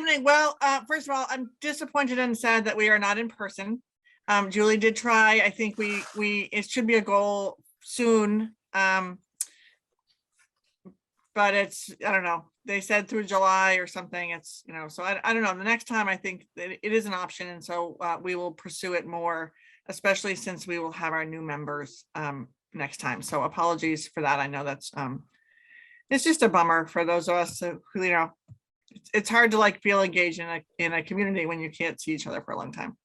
evening. Well, first of all, I'm disappointed and sad that we are not in person. Julie did try. I think it should be a goal soon. But it's, I don't know. They said through July or something. It's, so I don't know. The next time I think that it is an option. And so we will pursue it more, especially since we will have our new members next time. So apologies for that. I know that's, it's just a bummer for those of us who, it's hard to feel engaged in a community when you can't see each other for a long time.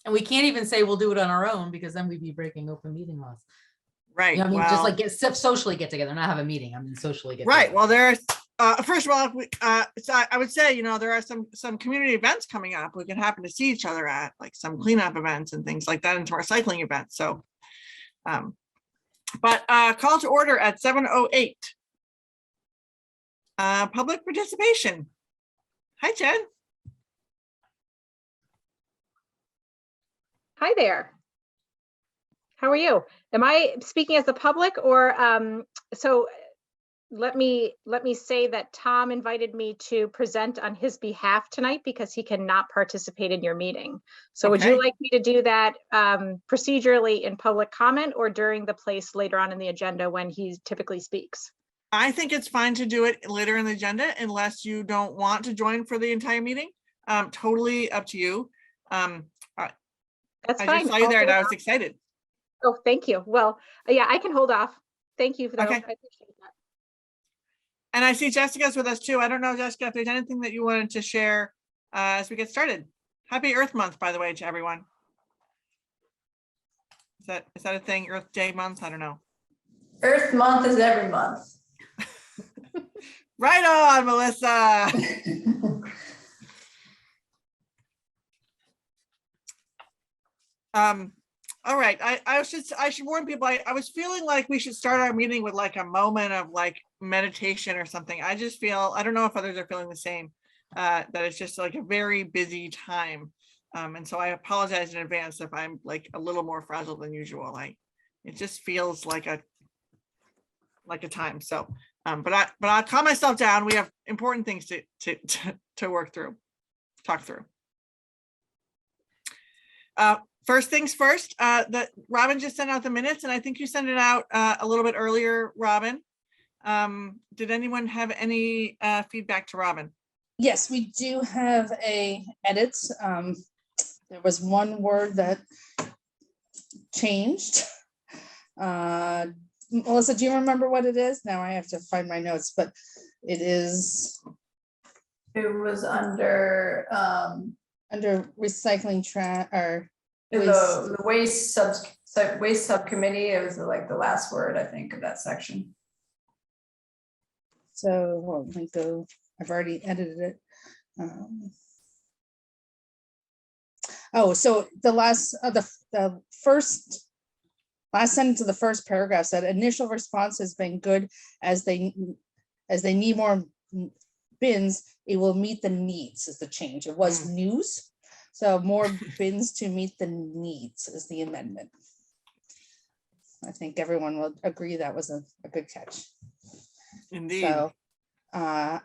And we can't even say we'll do it on our own, because then we'd be breaking open meeting laws. Right. I mean, well, just socially get together, not have a meeting. I mean, socially get right. together. Well, there's first of all, so I would say, there are some community events coming up we can happen to see each other at, like some cleanup events and things like that, into our cycling events. So, but call to order at 7:08. Public participation. Hi, Jen. Hi there. How are you? Am I speaking as the public, or so let me say that Tom invited me to present on his behalf tonight because he cannot participate in your meeting. So would you like me to do that procedurally in public comment or during the place later on in the agenda when he typically speaks? I think it's fine to do it later in the agenda unless you don't want to join for the entire meeting. Totally up to you. That's I fine. just saw you there and I was excited. Oh, thank you. Well, yeah, I can hold off. Thank you for that. Okay. I appreciate that. And I see Jessica's with us too. I don't know, Jessica, if there's anything that you wanted to share as we get started. Happy Earth Month, by the way, to everyone. Is that a thing? Earth Day month? I don't know. Earth Month is every month. Right on, Melissa. All right. I should warn people. I was feeling like we should start our meeting with a moment of meditation or something. I just feel, I don't know if others are feeling the same, that it's just a very busy time. And so I apologize in advance if I'm a little more fragile than usual. It just feels like a time. So, but I'll calm myself down. We have important things to work through, talk through. First things first, that Robin just sent out the minutes, and I think you sent it out a little bit earlier, Robin. Did anyone have any feedback to Robin? Yes, we do have edits. There was one word that changed. Melissa, do you remember what it is? Now I have to find my notes, but it is. It was under recycling or the waste subcommittee. It was the last word, I think, of that section. So let me go. I've already edited it. So the last sentence of the first paragraph said initial response has been good as they need more bins. It will meet the needs is the change. It was news. So more bins to meet the needs is the amendment. I think everyone will agree that was a good catch. Indeed. So I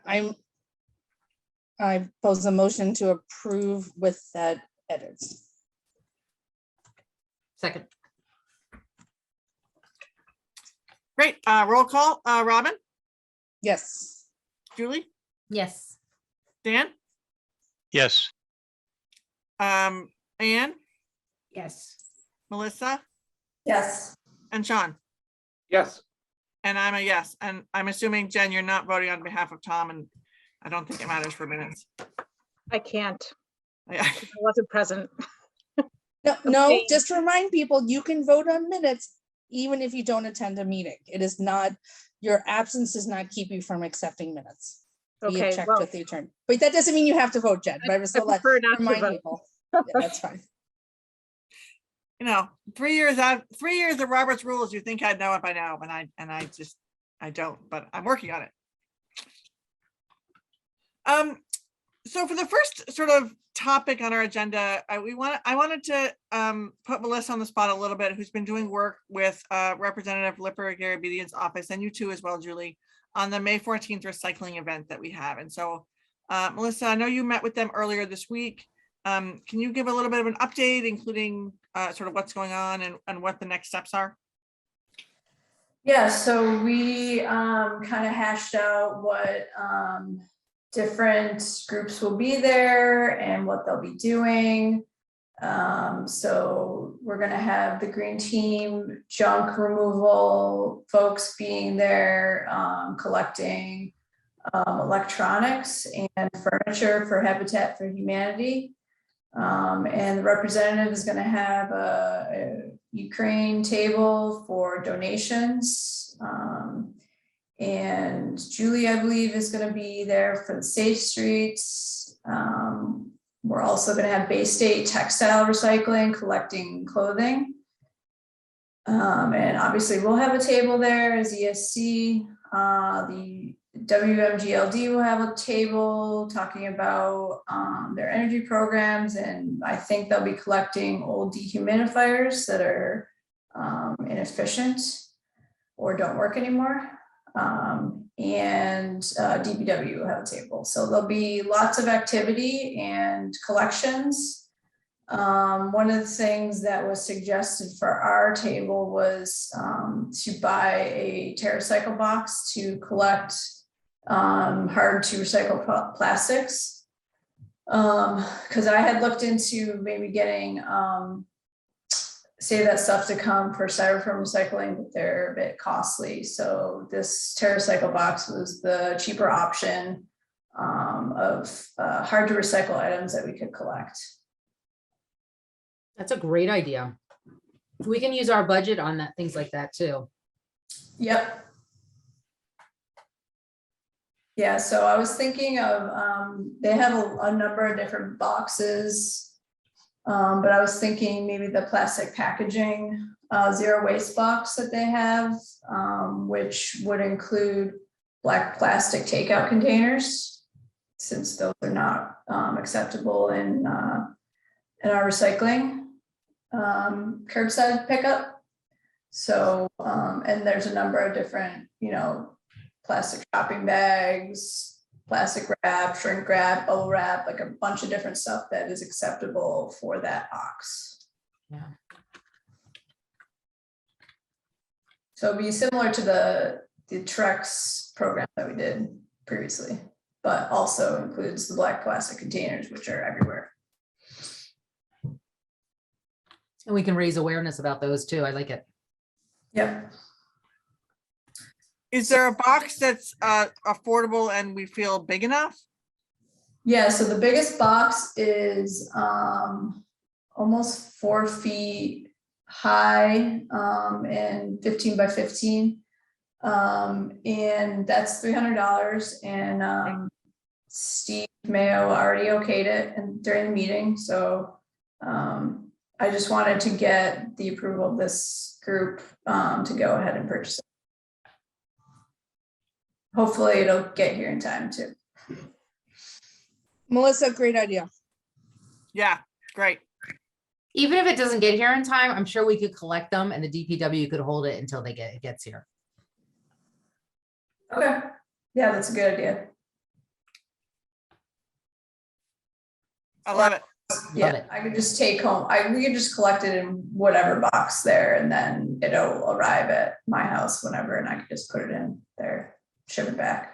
pose a motion to approve with that edits. Second. Great. Roll call. Robin? Yes. Julie? Yes. Dan? Yes. Anne? Yes. Melissa? Yes. And Sean? Yes. And I'm a yes. And I'm assuming, Jen, you're not voting on behalf of Tom, and I don't think it matters for minutes. I can't. Yeah. I wasn't present. No, Okay. just to remind people, you can vote on minutes even if you don't attend a meeting. It is not, your absence does not keep you from accepting minutes. We have Okay, checked well, with the attorney. But that doesn't mean you have to vote, Jen, but I was still prefer not to remind vote. people. Yeah, that's fine. 3 years out, 3 years of Robert's rules, you think I'd know it by now, but I don't, but I'm working on it. So for the first sort of topic on our agenda, I wanted to put Melissa on the spot a little bit, who's been doing work with Representative Lipper Garabedian's office, and you too as well, Julie, on the May 14th recycling event that we have. And so Melissa, I know you met with them earlier this week. Can you give a little bit of an update, including sort of what's going on and what the next steps are? Yeah, so we kind of hashed out what different groups will be there and what they'll be doing. So we're gonna have the green team, junk removal folks being there, collecting electronics and furniture for Habitat for Humanity. And the representative is gonna have a Ukraine table for donations. And Julie, I believe, is gonna be there for the Safe Streets. We're also gonna have Bay State Textile Recycling, collecting clothing. And obviously we'll have a table there as ESC. The WMGLD will have a table talking about their energy programs, and I think they'll be collecting old dehumidifiers that are inefficient or don't work anymore. And DPW will have a table. So there'll be lots of activity and collections. One of the things that was suggested for our table was to buy a TerraCycle box to collect hard to recycle plastics. Because I had looked into maybe getting that stuff to come for styrofoam recycling, but they're a bit costly. So this TerraCycle box was the cheaper option of hard to recycle items that we could collect. That's a great idea. We can use our budget on that, things like that too. Yep. Yeah, so I was thinking of, they have a number of different boxes. But I was thinking maybe the plastic packaging, zero waste box that they have, which would include black plastic takeout containers, since those are not acceptable in our recycling curbside pickup. So, and there's a number of different, plastic shopping bags, plastic wrap, shrink wrap, bubble wrap, like a bunch of different stuff that is acceptable for that box. Yeah. So it'd be similar to the Trex program that we did previously, but also includes the black plastic containers, which are everywhere. And we can raise awareness about those too. I like it. Yep. Is there a box that's affordable and we feel big enough? Yeah, so the biggest box is almost 4 feet high and 15 by 15. And that's $300. And Steve Mayo already okayed it and during the meeting. So I just wanted to get the approval of this group to go ahead and purchase it. Hopefully it'll get here in time too. Melissa, great idea. Yeah, great. Even if it doesn't get here in time, I'm sure we could collect them and the DPW could hold it until it gets here. Okay, yeah, that's a good idea. I love it. Yeah, I could just take home, we could just collect it in whatever box there, and then it'll arrive at my house whenever, and I could just put it in there, ship it back.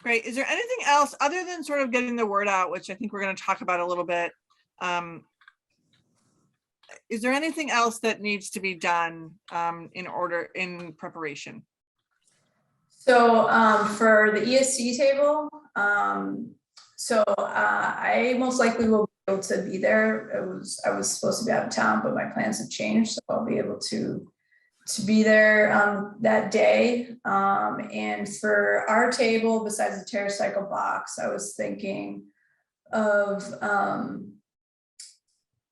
Great. Is there anything else other than sort of getting the word out, which I think we're going to talk about a little bit? Is there anything else that needs to be done in preparation? So for the ESC table, I most likely will be able to be there. I was supposed to be out of town, but my plans have changed, so I'll be able to be there that day. And for our table, besides the TerraCycle box, I was thinking of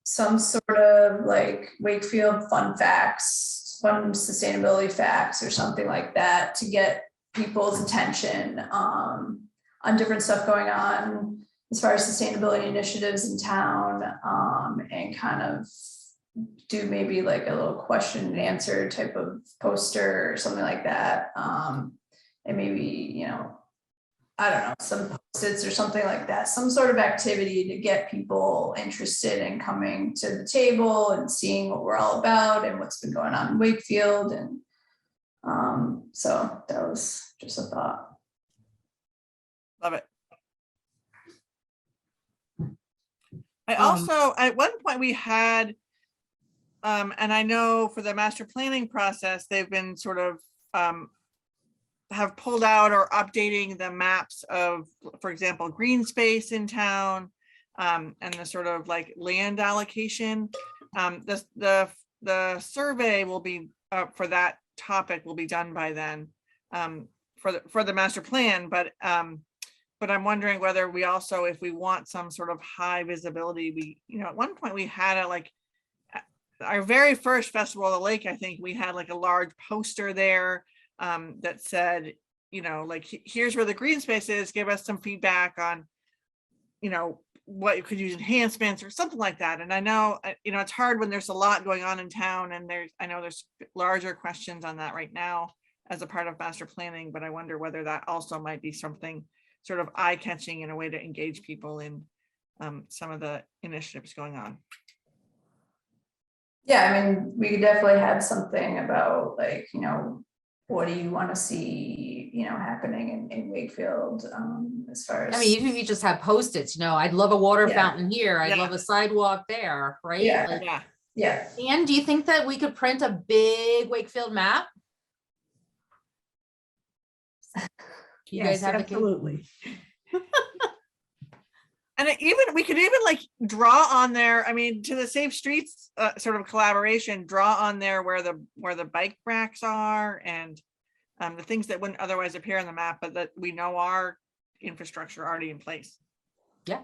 some sort of like Wakefield fun facts, fun sustainability facts or something like that to get people's attention on different stuff going on as far as sustainability initiatives in town, and kind of do maybe like a little question and answer type of poster or something like that. And maybe, you know, I don't know, some post-its or something like that, some sort of activity to get people interested in coming to the table and seeing what we're all about and what's been going on in Wakefield. And so that was just a thought. Love it. I also, at one point we had, and I know for the master planning process, they've been sort of have pulled out or updating the maps of, for example, green space in town, and the sort of like land allocation. The survey will be for that topic will be done by then, for the master plan, but I'm wondering whether we also, if we want some sort of high visibility, we, you know, at one point we had a, like, our very first Festival of the Lake, I think we had like a large poster there that said, you know, like, here's where the green space is, give us some feedback on, you know, what you could use enhancements or something like that. And I know, you know, it's hard when there's a lot going on in town, and I know there's larger questions on that right now as a part of master planning, but I wonder whether that also might be something sort of eye-catching in a way to engage people in some of the initiatives going on. Yeah, I mean, we could definitely have something about, like, you know, what do you want to see, you know, happening in Wakefield, as far as. I mean, even if you just have Post-its, you know, I'd love a water Yeah. fountain here. I'd Yeah. love a sidewalk there, right? Yeah. Like, Yeah, Yeah, and do you think that we could print a big Wakefield map? You guys have the absolutely. and we could even like draw on there, I mean, to the Safe Streets sort of collaboration, draw on there where the bike racks are, and the things that wouldn't otherwise appear on the map, but that we know are infrastructure already in place. Yeah.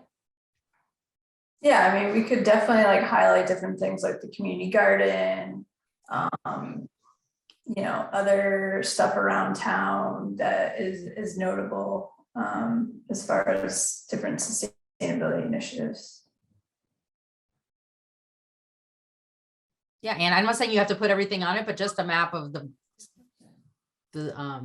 yeah, I mean, we could definitely like highlight different things like the community garden, you know, other stuff around town that is notable, as far as different sustainability initiatives. Yeah, and I'm not saying you have to put everything on it, but just a map of the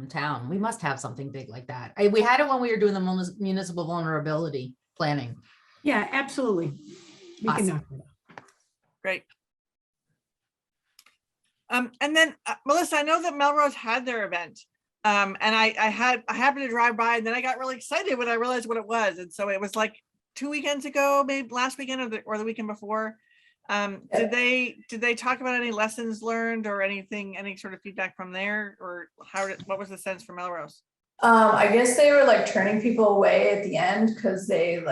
town. We must have something big like that. We had it when we were doing the municipal vulnerability planning. Yeah, absolutely. We can Awesome. knock it out. Great. And then Melissa, I know that Melrose had their event, and I happened to drive by, and then I got really excited when I realized what it was. And so it was like 2 weekends ago, maybe last weekend or the weekend before. Did they talk about any lessons learned or anything, any sort of feedback from there, or what was the sense for Melrose? I guess they were like turning people away at the end because they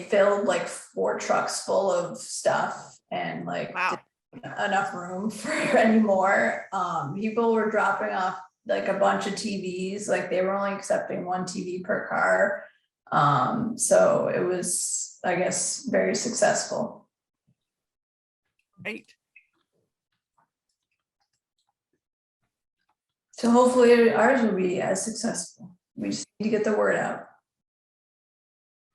filled like 4 trucks full of stuff and like Wow. didn't have enough room for any more. People were dropping off like a bunch of TVs, like they were only accepting 1 TV per car. So it was, I guess, very successful. Great. So hopefully ours will be as successful. We just need to get the word out.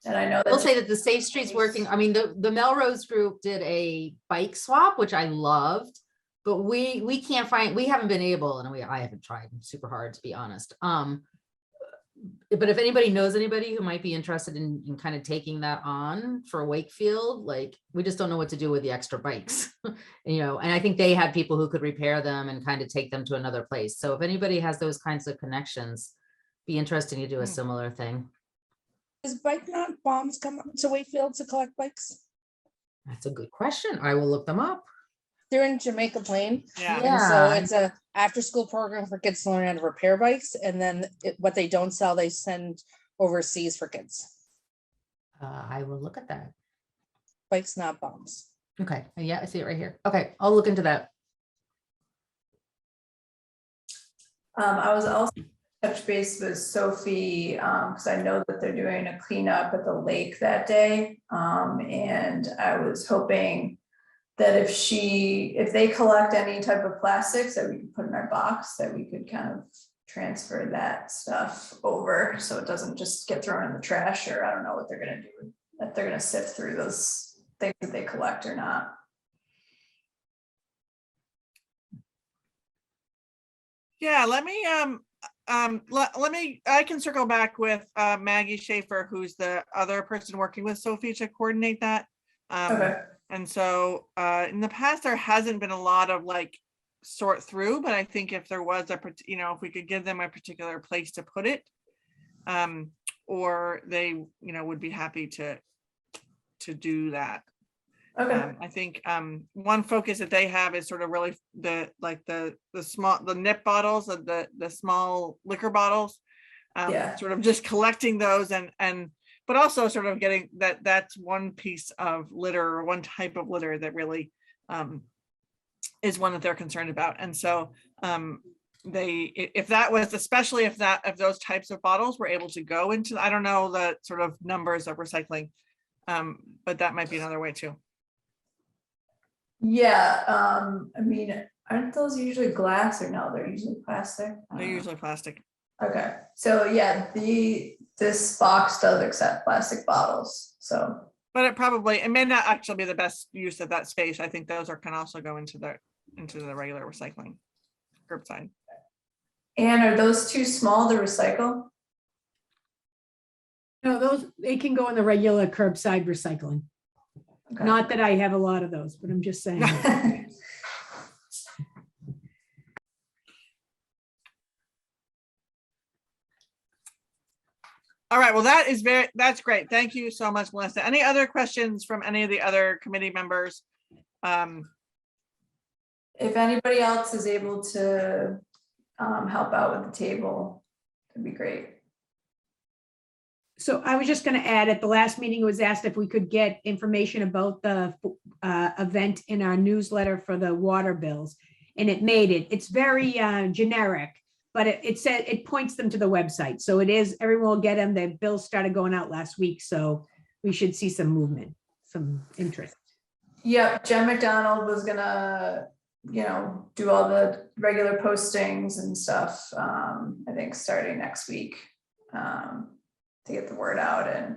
And I know I will that say that the Safe Streets working, I mean, the Melrose group did a bike swap, which I loved, but we can't find, we haven't been able, and I haven't tried super hard, to be honest. But if anybody knows anybody who might be interested in kind of taking that on for Wakefield, like, we just don't know what to do with the extra bikes, you know, and I think they had people who could repair them and kind of take them to another place. So if anybody has those kinds of connections, be interesting to do a similar thing. Does Bike Not Bombs come up to Wakefield to collect bikes? That's a good question. I will look them up. They're in Jamaica Plain. Yeah. And so Yeah. it's a after-school program for kids to learn how to repair bikes, and then what they don't sell, they send overseas for kids. I will look at that. Bikes Not Bombs. Okay. Yeah, I see it right here. Okay, I'll look into that. I was also touch base with Sophie, because I know that they're doing a cleanup at the lake that day. And I was hoping that if they collect any type of plastics that we could put in our box, that we could kind of transfer that stuff over so it doesn't just get thrown in the trash, or I don't know what they're gonna do, if they're gonna sift through those things that they collect or not. Yeah, let me, let me, I can circle back with Maggie Schaefer, who's the other person working with Sophie to coordinate that. Okay, And so in the past, there hasn't been a lot of like sort through, but I think if there was a, if we could give them a particular place to put it, or they, would be happy to do that. okay, I think one focus that they have is sort of really the small, the nip bottles of the small liquor bottles. Yeah. Sort of just collecting those and but also sort of getting that's one piece of litter or one type of litter that really is one that they're concerned about. And so if that was, especially if those types of bottles were able to go into, I don't know the sort of numbers of recycling, but that might be another way too. Yeah, I mean, aren't those usually glass or no, they're usually plastic? I They're don't know. usually plastic. Okay, so yeah, this box does accept plastic bottles, so, But it may not actually be the best use of that space. I think those can also go into the regular recycling curbside. and are those too small to recycle? No, those, they can go in the regular curbside recycling. Okay. Not that I have a lot of those, but I'm just saying. All right, well, that's great. Thank you so much, Melissa. Any other questions from any of the other committee members? If anybody else is able to help out with the table, that'd be great. So I was just gonna add, at the last meeting, it was asked if we could get information about the event in our newsletter for the water bills. And it made it. It's very generic, but it said, it points them to the website. So it is, everyone will get them. The bills started going out last week, so we should see some movement, some interest. Yep, Jen McDonald was gonna, do all the regular postings and stuff, I think starting next week, to get the word out. And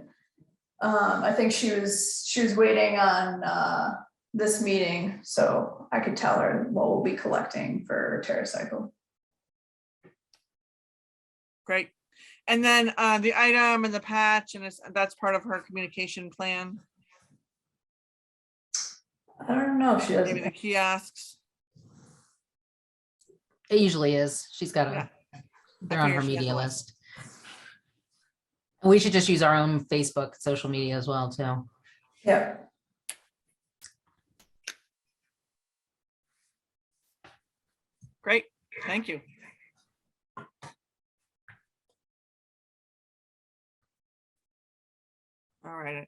I think she was waiting on this meeting, so I could tell her what we'll be collecting for TerraCycle. Great. And then the item and the patch, and that's part of her communication plan. I don't know if she Maybe the doesn't. kiosks. It usually is. She's got Yeah. they're on her figured she has media a list. And we should just use our own Facebook, social media as well, too. Yep. Great, thank you. All right.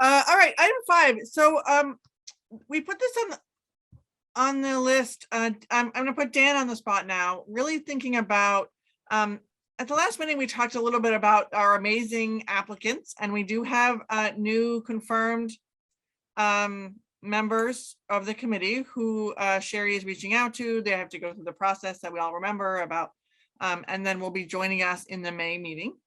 All right, item 5. So we put this on the list. I'm gonna put Dan on the spot now, really thinking about at the last meeting, we talked a little bit about our amazing applicants, and we do have new confirmed members of the committee who Sherry is reaching out to. They have to go through the process that we all remember about, and then will be joining us in the May meeting.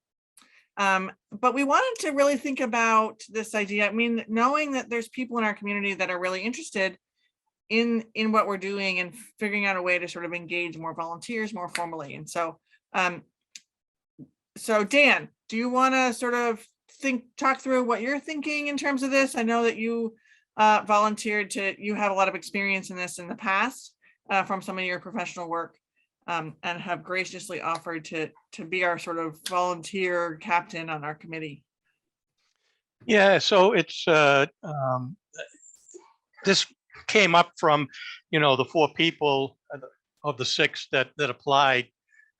But we wanted to really think about this idea. I mean, knowing that there's people in our community that are really interested in what we're doing and figuring out a way to sort of engage more volunteers more formally. And so, so Dan, do you want to sort of talk through what you're thinking in terms of this? I know that you volunteered you have a lot of experience in this in the past from some of your professional work, and have graciously offered to be our sort of volunteer captain on our committee. Yeah, so it's this came up from, the 4 people of the 6 that applied,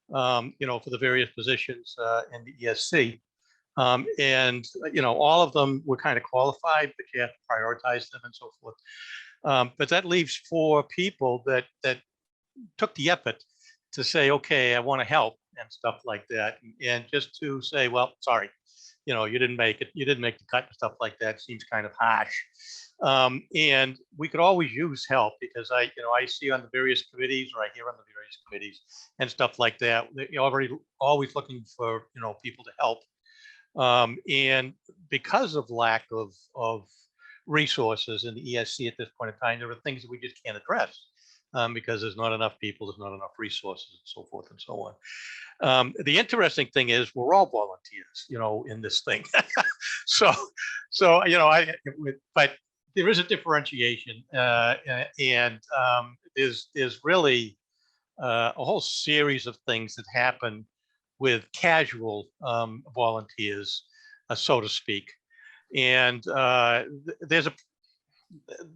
for the various positions in the ESC. And, all of them were kind of qualified, but you have to prioritize them and so forth. But that leaves 4 people that took the effort to say, okay, I want to help and stuff like that. And just to say, well, sorry, you didn't make it, you didn't make the cut and stuff like that seems kind of harsh. And we could always use help, because I see on the various committees, or I hear on the various committees and stuff like that, you're always looking for, people to help. And because of lack of resources in the ESC at this point in time. There are things that we just can't address because there's not enough people, there's not enough resources, and so forth and so on. The interesting thing is we're all volunteers, in this thing. so, but there is a differentiation, and there's really a whole series of things that happen with casual volunteers, so to speak. And there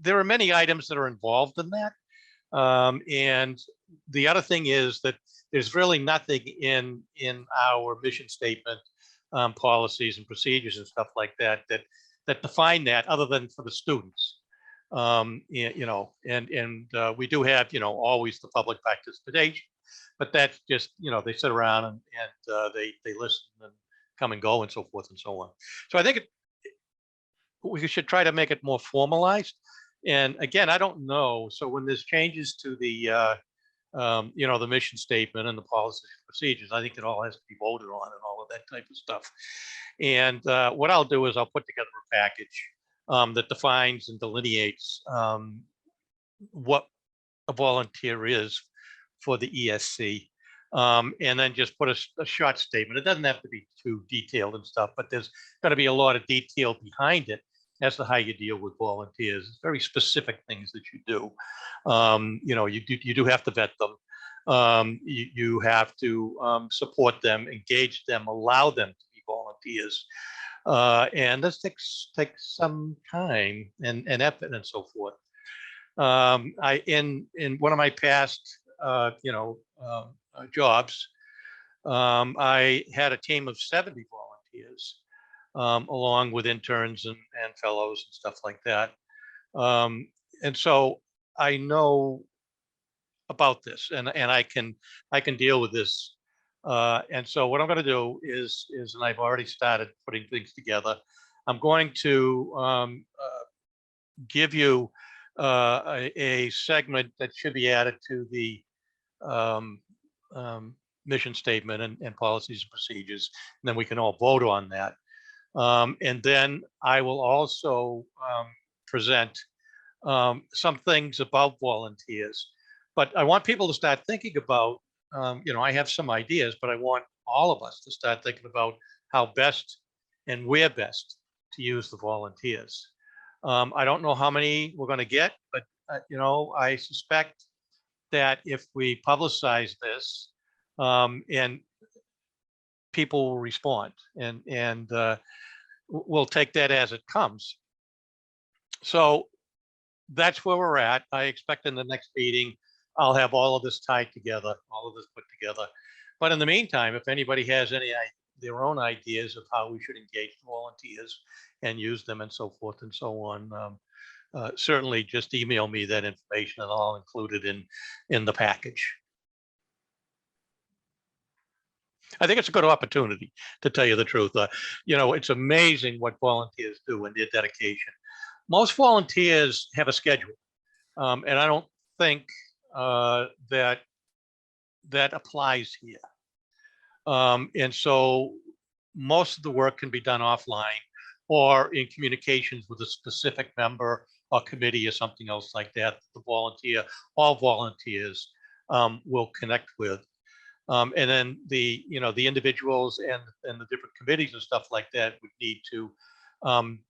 are many items that are involved in that. And the other thing is that there's really nothing in our mission statement, policies and procedures and stuff like that define that, other than for the students. And we do have, always the public participation, but that's just, they sit around and they listen and come and go and so forth and so on. So I think we should try to make it more formalized. And again, I don't know. So when there's changes to the, the mission statement and the policies and procedures, I think it all has to be voted on and all of that type of stuff. And what I'll do is I'll put together a package that defines and delineates what a volunteer is for the ESC. And then just put a short statement. It doesn't have to be too detailed and stuff, but there's going to be a lot of detail behind it as to how you deal with volunteers. It's very specific things that you do. You do have to vet them. You have to support them, engage them, allow them to be volunteers. And this takes some time and effort and so forth. In one of my past jobs, I had a team of 70 volunteers, along with interns and fellows and stuff like that. And so I know about this, and I can deal with this. And so what I'm going to do is, and I've already started putting things together. I'm going to give you a segment that should be added to the mission statement and policies and procedures, and then we can all vote on that. And then I will also present some things about volunteers. But I want people to start thinking about, I have some ideas, but I want all of us to start thinking about how best and where best to use the volunteers. I don't know how many we're going to get, but, I suspect that if we publicize this, and people will respond, and we'll take that as it comes. So that's where we're at. I expect in the next meeting, I'll have all of this tied together, all of this put together. But in the meantime, if anybody has their own ideas of how we should engage volunteers and use them and so forth and so on, certainly just email me that information and I'll include it in the package. I think it's a good opportunity, to tell you the truth. It's amazing what volunteers do and their dedication. Most volunteers have a schedule, and I don't think that applies here. And so most of the work can be done offline or in communications with a specific member or committee or something else like that. All volunteers will connect with. And then the individuals and the different committees and stuff like that would need to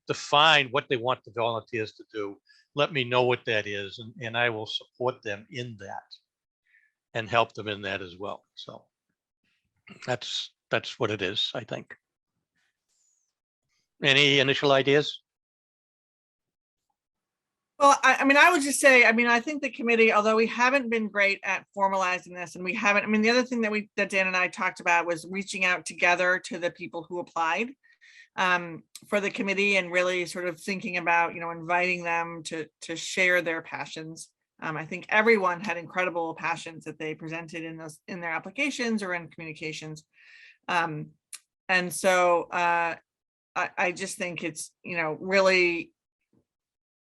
define what they want the volunteers to do. Let me know what that is, and I will support them in that and help them in that as well. So that's what it is, I think. Any initial ideas? Well, I would just say, I think the committee, although we haven't been great at formalizing this, and we haven't, the other thing that Dan and I talked about was reaching out together to the people who applied for the committee, and really sort of thinking about, inviting them to share their passions. I think everyone had incredible passions that they presented in their applications or in communications. And so I just think it's, really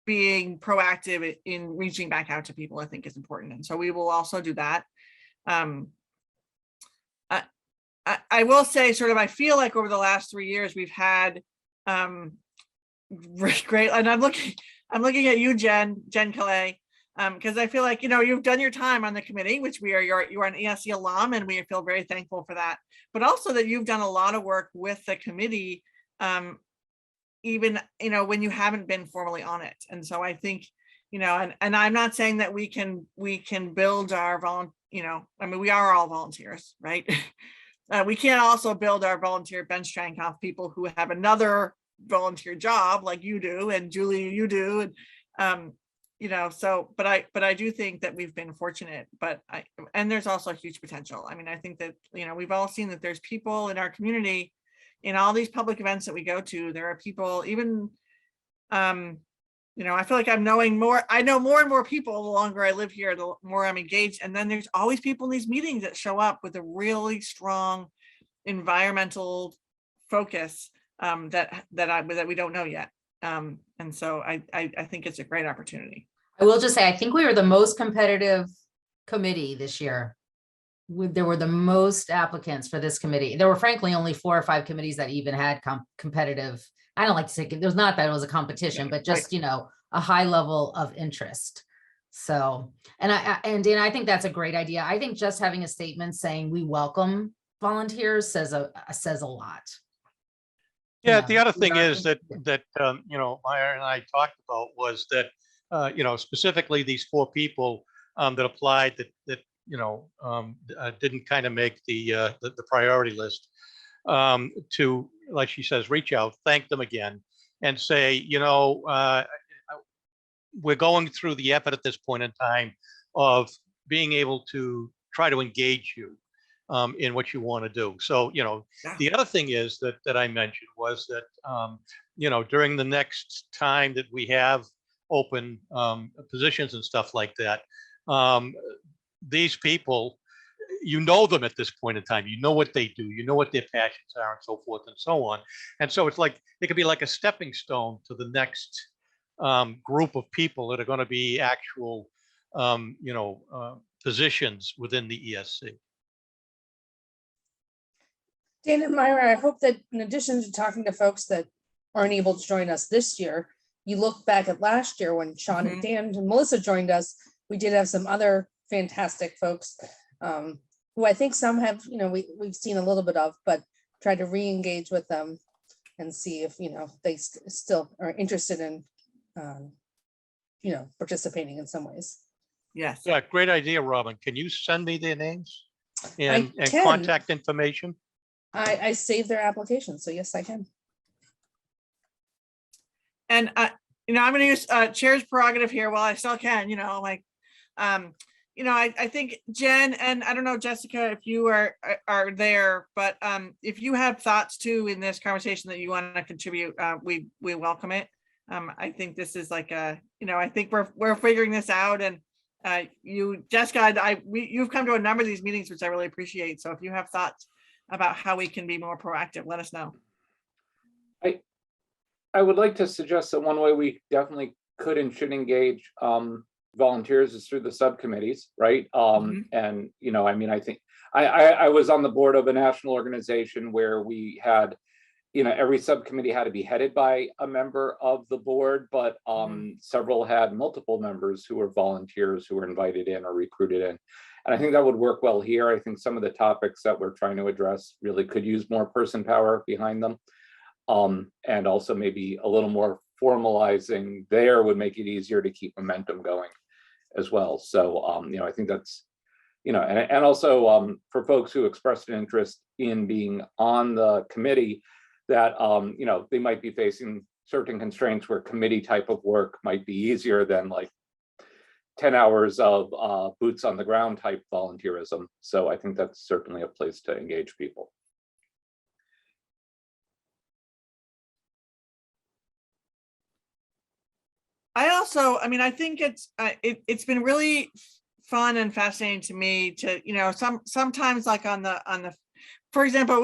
being proactive in reaching back out to people, I think is important. And so we will also do that. I will say, sort of, I feel like over the last 3 years, we've had great. And I'm looking at you, Jen Calais, because I feel like, you've done your time on the committee, which you're an ESC alum, and we feel very thankful for that. But also that you've done a lot of work with the committee, even, when you haven't been formally on it. And so I think, and I'm not saying that we can build our we are all volunteers, right? We can't also build our volunteer bench strength off people who have another volunteer job like you do, and Julie, you do. And, but I do think that we've been fortunate, and there's also huge potential. I mean, I think that, we've all seen that there's people in our community, in all these public events that we go to, there are people even, I feel like I know more and more people the longer I live here, the more I'm engaged. And then there's always people in these meetings that show up with a really strong environmental focus that we don't know yet. And so I think it's a great opportunity. I will just say, I think we were the most competitive committee this year. There were the most applicants for this committee. There were frankly only 4 or 5 committees that even had competitive. I don't like to say there's not that it was a competition, but just, a high level of interest. So, and Dan, I think that's a great idea. I think just having a statement saying we welcome volunteers says a lot. Yeah, the other thing is that Maya and I talked about was that specifically these 4 people that applied that didn't kind of make the priority list, to, like she says, reach out, thank them again, and say, we're going through the effort at this point in time of being able to try to engage you in what you want to do. So, the other thing is that I mentioned was that, during the next time that we have open positions and stuff like that, these people, them at this point in time, what they do, what their passions are, and so forth and so on. And so it's like, it could be like a stepping stone to the next group of people that are going to be actual, positions within the ESC. Dan and Myra, I hope that in addition to talking to folks that aren't able to join us this year, you look back at last year when Sean and Dan and Melissa joined us. We did have some other fantastic folks who I think some have, we've seen a little bit of, but try to re-engage with them and see if, they still are interested in, participating in some ways. Yes. Yeah, great idea, Robin. Can you send me their names and can. contact information? I saved their application, so yes, I can. And I'm going to use chair's prerogative here while I still can. I think Jen, and I don't know, Jessica, if you are there, but if you have thoughts too in this conversation that you want to contribute, we welcome it. I think this is like I think we're figuring this out, and Jessica, you've come to a number of these meetings, which I really appreciate. So if you have thoughts about how we can be more proactive, let us know. I would like to suggest that one way we definitely could and should engage volunteers is through the subcommittees, right? And I think I was on the board of a national organization where we had, every subcommittee had to be headed by a member of the board, but several had multiple members who were volunteers who were invited in or recruited in. And I think that would work well here. I think some of the topics that we're trying to address really could use more person power behind them. And also maybe a little more formalizing there would make it easier to keep momentum going as well. So, I think that's, and also for folks who expressed an interest in being on the committee that, they might be facing certain constraints where committee type of work might be easier than like 10 hours of boots on the ground type volunteerism. So I think that's certainly a place to engage people. I think it's been really fun and fascinating to me to, sometimes like on the, for example,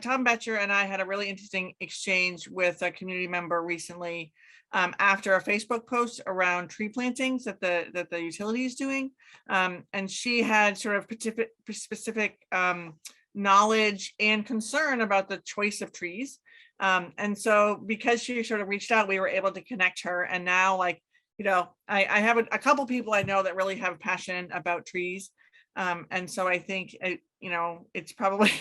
Tom Betcher and I had a really interesting exchange with a community member recently after a Facebook post around tree plantings that the utility is doing. And she had sort of specific knowledge and concern about the choice of trees. And so because she sort of reached out, we were able to connect her. And now, like, you know, I have a couple people I know that really have passion about trees. And so I think, you know, it's probably,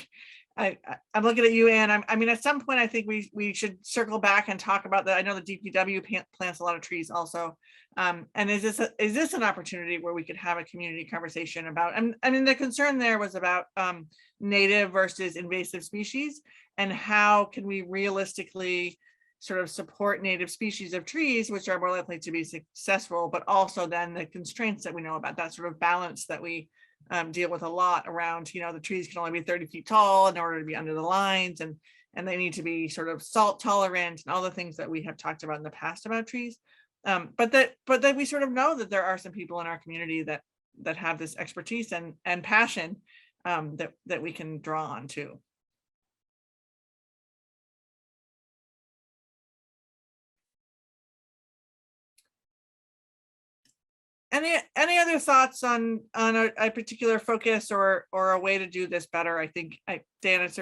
I'm looking at you, Anne. I mean, at some point, I think we should circle back and talk about that. I know the DPW plants a lot of trees also. And is this an opportunity where we could have a community conversation about, I mean, the concern there was about native versus invasive species, and how can we realistically sort of support native species of trees, which are more likely to be successful, but also then the constraints that we know about, that sort of balance that we deal with a lot around, you know, the trees can only be 30 feet tall in order to be under the lines, and they need to be sort of salt tolerant and all the things that we have talked about in the past about trees. But that we sort of know that there are some people in our community that have this expertise and passion that we can draw on too. Any other thoughts on a particular focus or a way to do this better? I think, Dan, it's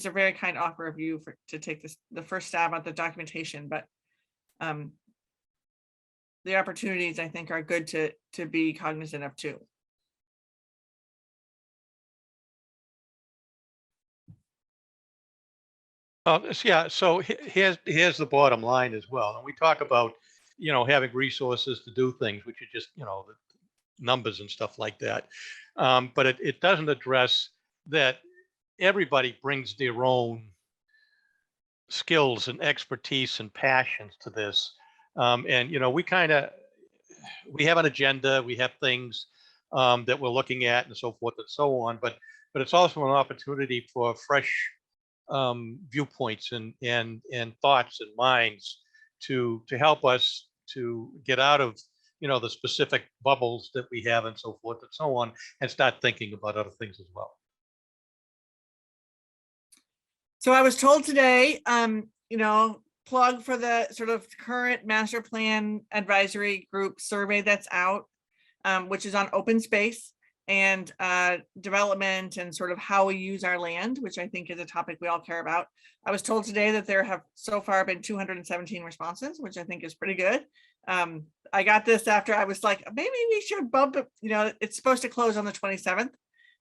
a very kind offer of you to take the first stab at the documentation, but the opportunities I think are good to be cognizant of too. Yeah, so here's the bottom line as well. And we talk about, you know, having resources to do things, which are just, you know, the numbers and stuff like that. But it doesn't address that everybody brings their own skills and expertise and passions to this. And, you know, we have an agenda, we have things that we're looking at and so forth and so on, but it's also an opportunity for fresh viewpoints and thoughts and minds to help us to get out of, you know, the specific bubbles that we have and so forth and so on, and start thinking about other things as well. So I was told today, you know, plug for the sort of current master plan advisory group survey that's out, which is on open space and development and sort of how we use our land, which I think is a topic we all care about. I was told today that there have so far been 217 responses, which I think is pretty good. I got this after I was like, maybe we should bump it. You know, it's supposed to close on the 27th.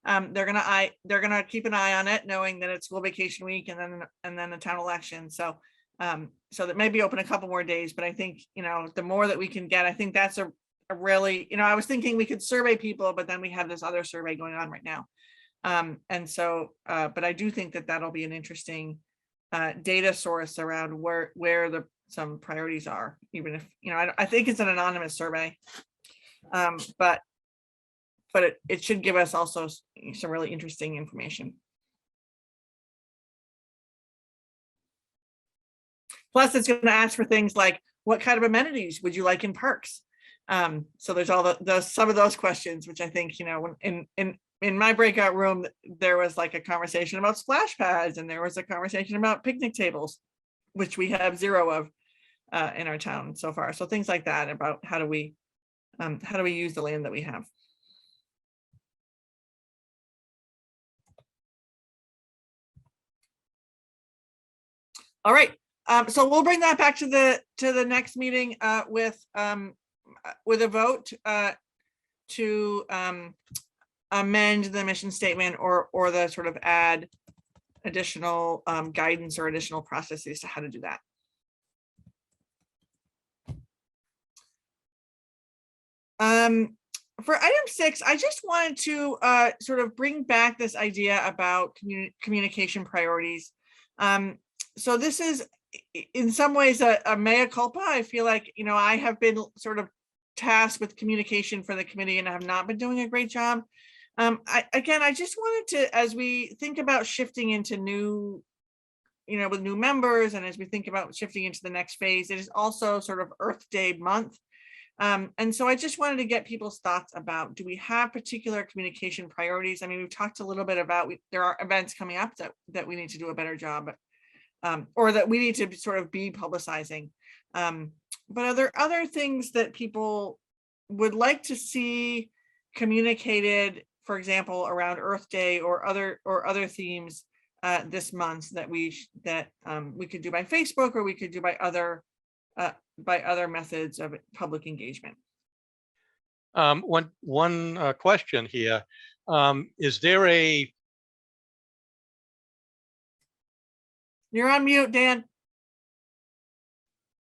They're gonna keep an eye on it, knowing that it's school vacation week and then the town election. So that may be open a couple more days, but I think, you know, the more that we can get, I think that's a really, you know, I was thinking we could survey people, but then we have this other survey going on right now. And so, but I do think that that'll be an interesting data source around where some priorities are, even if, you know, I think it's an anonymous survey. But it should give us also some really interesting information. Plus, it's going to ask for things like, what kind of amenities would you like in parks? So there's all some of those questions, which I think, you know, in my breakout room, there was like a conversation about splash pads, and there was a conversation about picnic tables, which we have 0 of in our town so far. So things like that about how do we use the land that we have. All right, so we'll bring that back to the next meeting with a vote to amend the mission statement or the sort of add additional guidance or additional processes to how to do that. For item 6, I just wanted to sort of bring back this idea about communication priorities. So this is in some ways a mea culpa. I feel like, you know, I have been sort of tasked with communication for the committee and I have not been doing a great job. I just wanted to, as we think about shifting into new, you know, with new members, and as we think about shifting into the next phase, it is also sort of Earth Day month. And so I just wanted to get people's thoughts about, do we have particular communication priorities? I mean, we've talked a little bit about, there are events coming up that we need to do a better job, or that we need to sort of be publicizing. But are there other things that people would like to see communicated, for example, around Earth Day or other themes this month that we could do by Facebook, or we could do by other methods of public engagement. One question here. Is there a, You're on mute, Dan.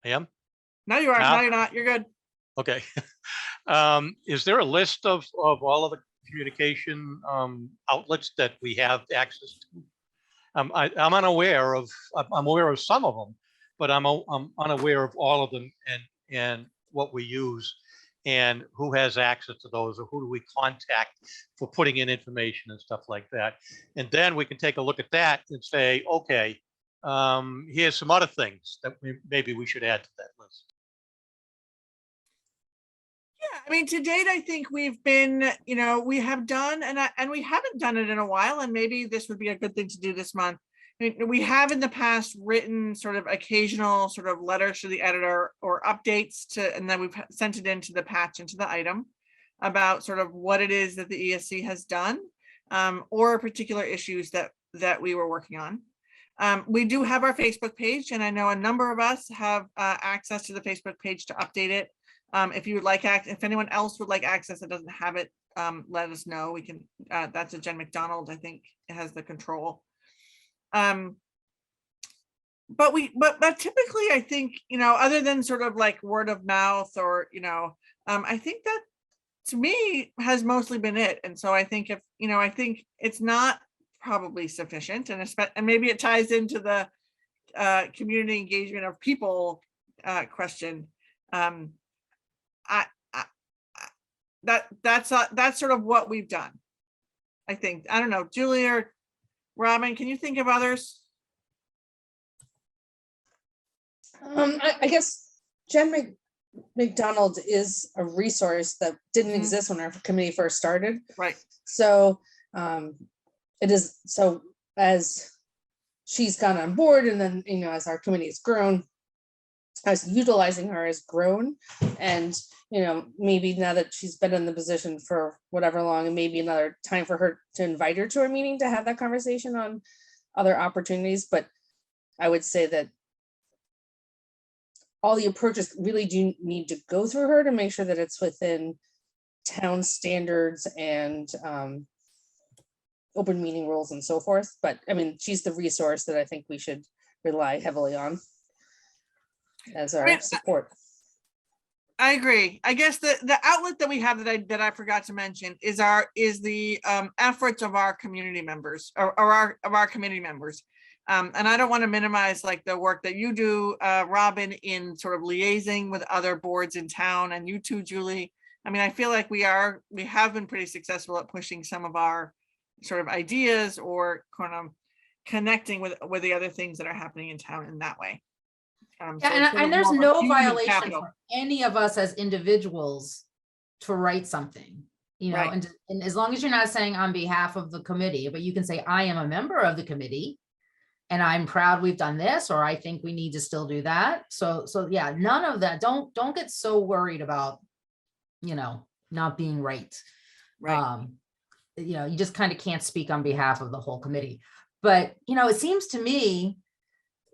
I am? No, you are. Now? No, you're not. You're good. Okay. Is there a list of all of the communication outlets that we have access to? I'm unaware of, I'm aware of some of them, but I'm unaware of all of them and what we use and who has access to those, or who do we contact for putting in information and stuff like that. And then we can take a look at that and say, okay, here's some other things that maybe we should add to that list. Yeah, I mean, to date, I think we've been, we have done, and we haven't done it in a while, and maybe this would be a good thing to do this month. I mean, we have in the past written sort of occasional sort of letters to the editor or updates to, and then we've sent it into the patch, into the item about sort of what it is that the ESC has done, or particular issues that we were working on. We do have our Facebook page, and I know a number of us have access to the Facebook page to update it. If you would like, if anyone else would like access that doesn't have it, let us know. We can, that's a Jen McDonald, I think, has the control. But typically, I think, other than sort of like word of mouth or, I think that to me has mostly been it. And so I think I think it's not probably sufficient, and maybe it ties into the community engagement of people question. That's sort of what we've done. I think, I don't know, Julie or Robin, can you think of others? I guess Jen McDonald is a resource that didn't exist when our committee first started. Right. So it is, so as she's gone on board, and then, as our committee has grown, as utilizing her has grown, and maybe now that she's been in the position for whatever long, and maybe another time for her to invite her to a meeting to have that conversation on other opportunities. But I would say that all the approaches really do need to go through her to make sure that it's within town standards and open meeting rules and so forth. But I mean, she's the resource that I think we should rely heavily on as our support. I agree. I guess the outlet that we have that I forgot to mention is the efforts of our community members or our committee members. And I don't want to minimize like the work that you do, Robin, in sort of liaising with other boards in town, and you too, Julie. I mean, I feel like we have been pretty successful at pushing some of our sort of ideas or kind of connecting with the other things that are happening in town in that way. And there's no violation for any of us as individuals to write something, right. And as long as you're not saying on behalf of the committee, but you can say, I am a member of the committee and I'm proud we've done this, or I think we need to still do that. So yeah, none of that. Don't get so worried about, not being right. Right. You just kind of can't speak on behalf of the whole committee. But, it seems to me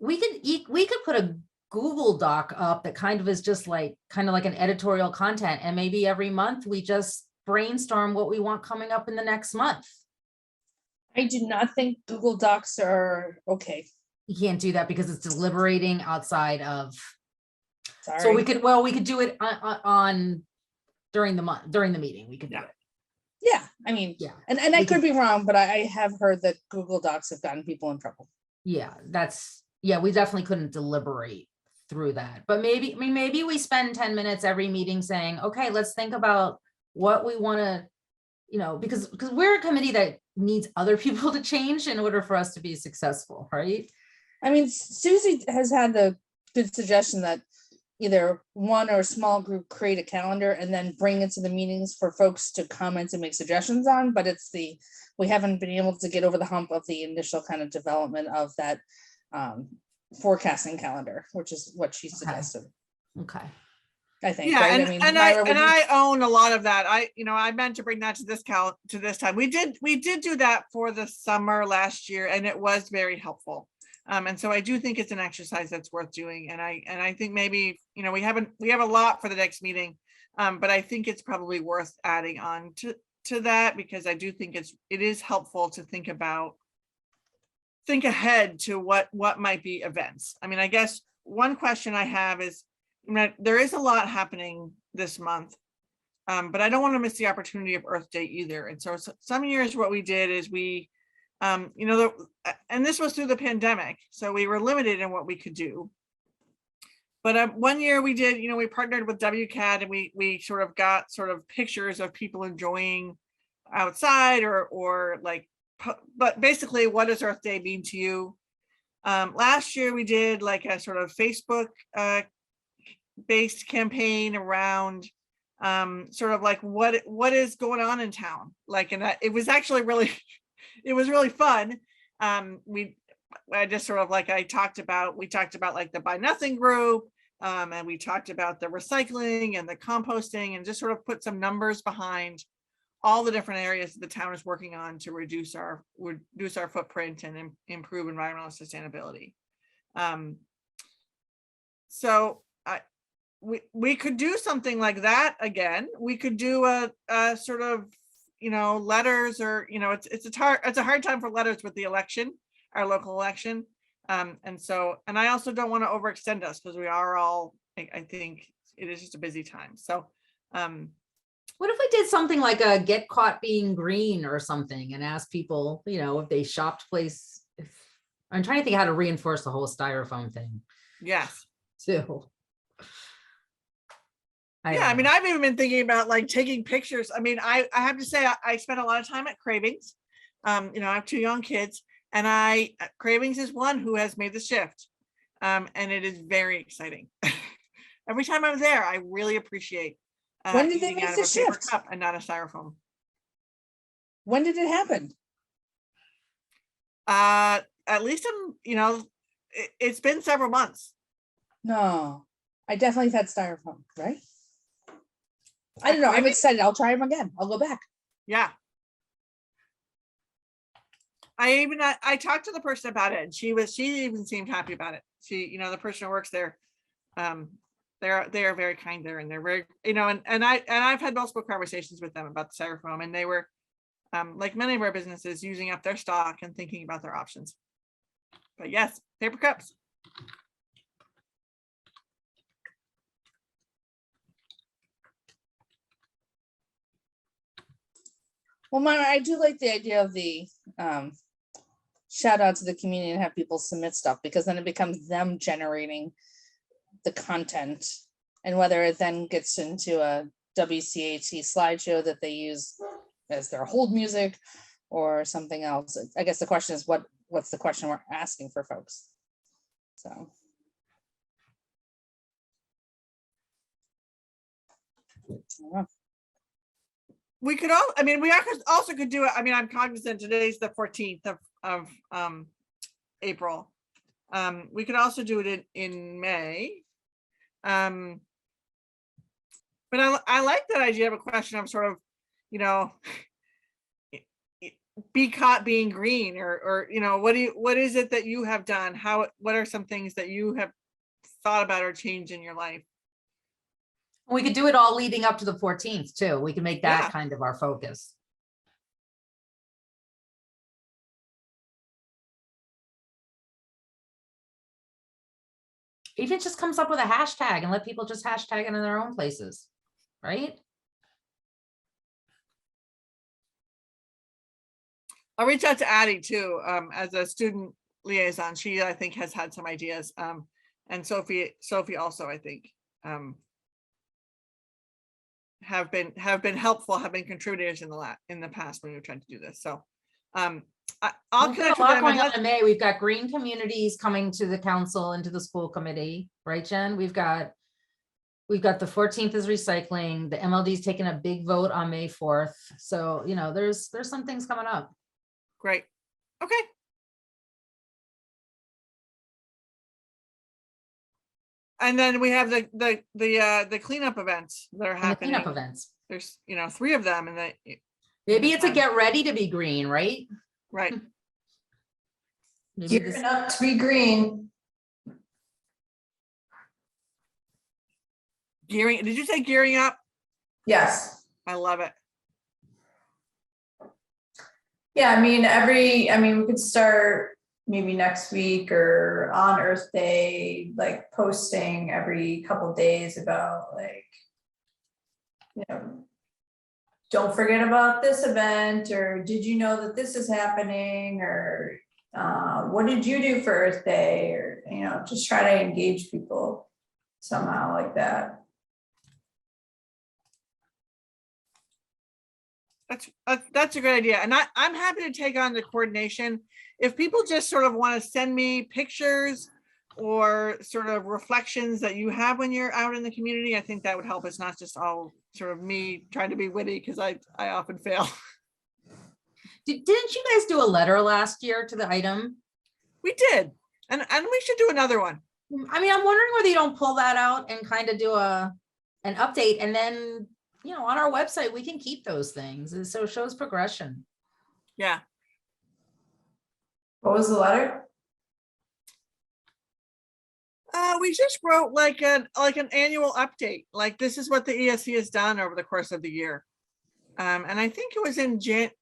we could put a Google Doc up that kind of is just like an editorial content, and maybe every month we just brainstorm what we want coming up in the next month. I do not think Google Docs are okay. You can't do that because it's deliberating outside of. Sorry. So we could do it on during the meeting. We could do it. Yeah, I mean, yeah, and I could be wrong, but I have heard that Google Docs have gotten people in trouble. Yeah, we definitely couldn't deliberate through that. But maybe we spend 10 minutes every meeting saying, okay, let's think about what we want to, because we're a committee that needs other people to change in order for us to be successful, right? I mean, Susie has had the good suggestion that either one or a small group create a calendar and then bring it to the meetings for folks to comment and make suggestions on, but we haven't been able to get over the hump of the initial kind of development of that forecasting calendar, which is what she suggested. Okay. I think, Yeah, right? and I mean, and Myra, would you- I own a lot of that. I meant to bring that to this time. We did do that for the summer last year, and it was very helpful. And so I do think it's an exercise that's worth doing. And I think maybe, we have a lot for the next meeting, but I think it's probably worth adding on to that, because I do think it is helpful to think ahead to what might be events. I mean, I guess one question I have is, there is a lot happening this month, but I don't want to miss the opportunity of Earth Day either. And so some years what we did is we, and this was through the pandemic, so we were limited in what we could do. But one year we did, we partnered with WCAT, and we sort of got pictures of people enjoying outside or like, but basically, what does Earth Day mean to you? Last year we did like a sort of Facebook based campaign around sort of like what is going on in town, like, and it was actually really it was really fun. I just sort of like we talked about like the Buy Nothing group, and we talked about the recycling and the composting, and just sort of put some numbers behind all the different areas that the town is working on to reduce our footprint and improve environmental sustainability. So we could do something like that again. We could do a sort of, letters, or, it's a hard time for letters with the election, our local election. And I also don't want to overextend us, because we are all, I think it is just a busy time. So, What if we did something like a get caught being green or something, and ask people, if they shopped place, I'm trying to think how to reinforce the whole styrofoam thing yes. too. Yeah, I mean, I've even been thinking about like taking pictures. I mean, I have to say, I spent a lot of time at Cravings. I have 2 young kids, and Cravings is one who has made the shift. And it is very exciting. Every time I'm there, I really appreciate When did they eating make out the of a paper shift? cup and not a styrofoam. When did it happen? At least it's been several months. No, I definitely had styrofoam, right? I don't know. I'm excited. I'll try them again. I'll go back. Yeah. I talked to the person about it, and she even seemed happy about it. She, the person who works there, they are very kind there, and they're very, and I've had multiple conversations with them about the styrofoam, and they were, like many of our businesses, using up their stock and thinking about their options. But yes, paper cups. Well, Myra, I do like the idea of the shout out to the community and have people submit stuff, because then it becomes them generating the content, and whether it then gets into a WCAT slideshow that they use as their hold music or something else. I guess the question is what's the question we're asking for folks? So. We could all, we also could do it. I'm cognizant today's the 14th of April. We could also do it in May. But I like that idea of a question of sort of, be caught being green, or what is it that you have done? What are some things that you have thought about or changed in your life? We could do it all leading up to the 14th too. We can make that Yeah. kind of our focus. Even just comes up with a hashtag and let people just hashtag it in their own places, right? I'll reach out to Addie too, as a student liaison. She, I think, has had some ideas. And Sophie also, I think, have been helpful, have been contributors in the past when we were trying to do this. So I'll We've connect got a with lot them. going on in May. We've got green communities coming to the council and to the school committee, right, Jen? We've got the 14th is recycling. The MLD is taking a big vote on May 4th. So, there's some things coming up. Great. Okay. And then we have the cleanup events that are And the happening. cleanup events. There's, 3 of them, and Maybe it's a time. get ready to be green, right? right. Maybe Gearing this, up to be green. Gearing, did you say gearing up? Yes. I love it. Yeah, I mean, we could start maybe next week or on Earth Day, like posting every couple days about like, don't forget about this event, or did you know that this is happening, or what did you do for Earth Day, or, just try to engage people somehow like that. That's a great idea. And I'm happy to take on the coordination. If people just sort of want to send me pictures or sort of reflections that you have when you're out in the community, I think that would help. It's not just all sort of me trying to be witty, because I often fail. didn't you guys do a letter last year to the item? We did. And we should do another one. I mean, I'm wondering whether you don't pull that out and kind of do an update, and then, on our website, we can keep those things. And so it shows progression. Yeah. What was the letter? We just wrote like an annual update. Like, this is what the ESC has done over the course of the year. And I think it was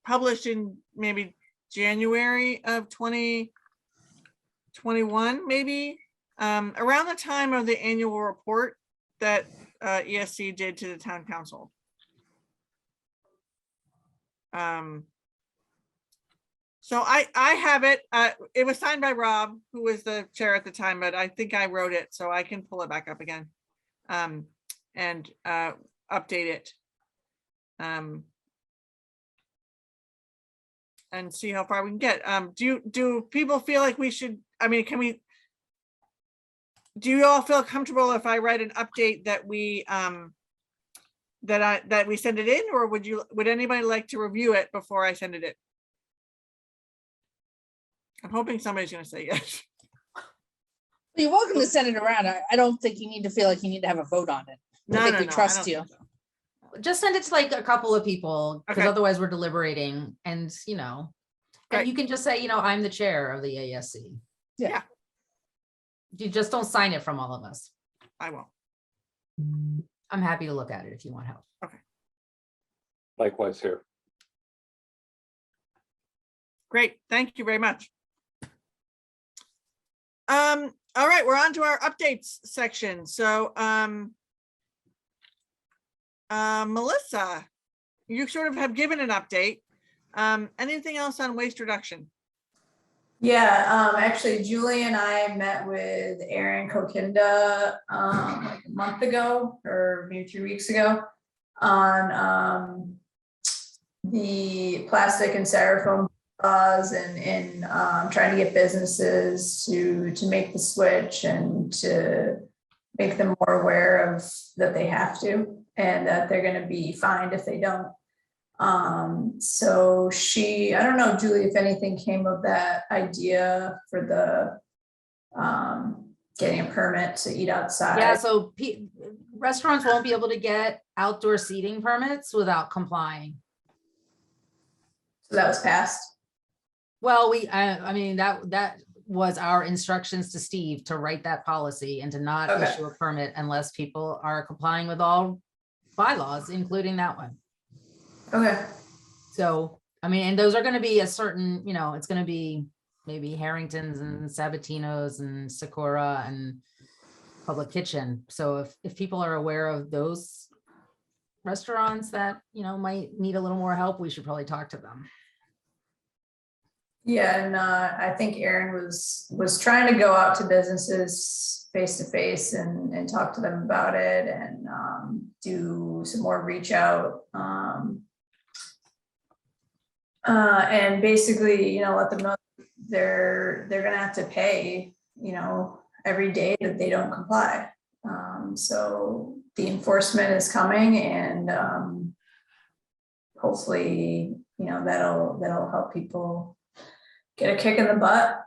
published in maybe January of 2021, maybe around the time of the annual report that ESC did to the town council. So I have it. It was signed by Rob, who was the chair at the time, but I think I wrote it, so I can pull it back up again and update it and see how far we can get. Do people feel like we should? I mean, do you all feel comfortable if I write an update that we that we send it in, or would anybody like to review it before I send it in? I'm hoping somebody's going to say yes. You're welcome to send it around. I don't think you need to feel like you need to have a vote on it. I think we trust you. Just send it to like a couple of people, because Okay. otherwise we're deliberating, and and Right. you can just say, I'm the chair of the ASC. Yeah. You just don't sign it from all of us. I won't. I'm happy to look at it if you want help. Likewise here. Great. Thank you very much. All right, we're on to our updates section. So Melissa, you sort of have given an update. Anything else on waste reduction? Yeah, actually, Julie and I met with Aaron Kokinda like a month ago, or maybe 2 weeks ago, on the plastic and styrofoam laws, and trying to get businesses to make the switch and to make them more aware of that they have to, and that they're going to be fined if they don't. So I don't know, Julie, if anything came of that idea for the getting a permit to eat outside. Yeah, so restaurants won't be able to get outdoor seating permits without complying. So that was passed. Well, I mean, that was our instructions to Steve to write that policy and to not Okay. issue a permit unless people are complying with all bylaws, including that one. Okay. So, I mean, and those are going to be a certain, it's going to be maybe Harrington's and Sabatino's and Sakura and Public Kitchen. So if people are aware of those restaurants that, might need a little more help, we should probably talk to them. Yeah, and I think Aaron was trying to go out to businesses face to face and talk to them about it, and do some more reach out, and basically, let them know they're gonna have to pay, every day that they don't comply. So the enforcement is coming, and hopefully, that'll help people get a kick in the butt.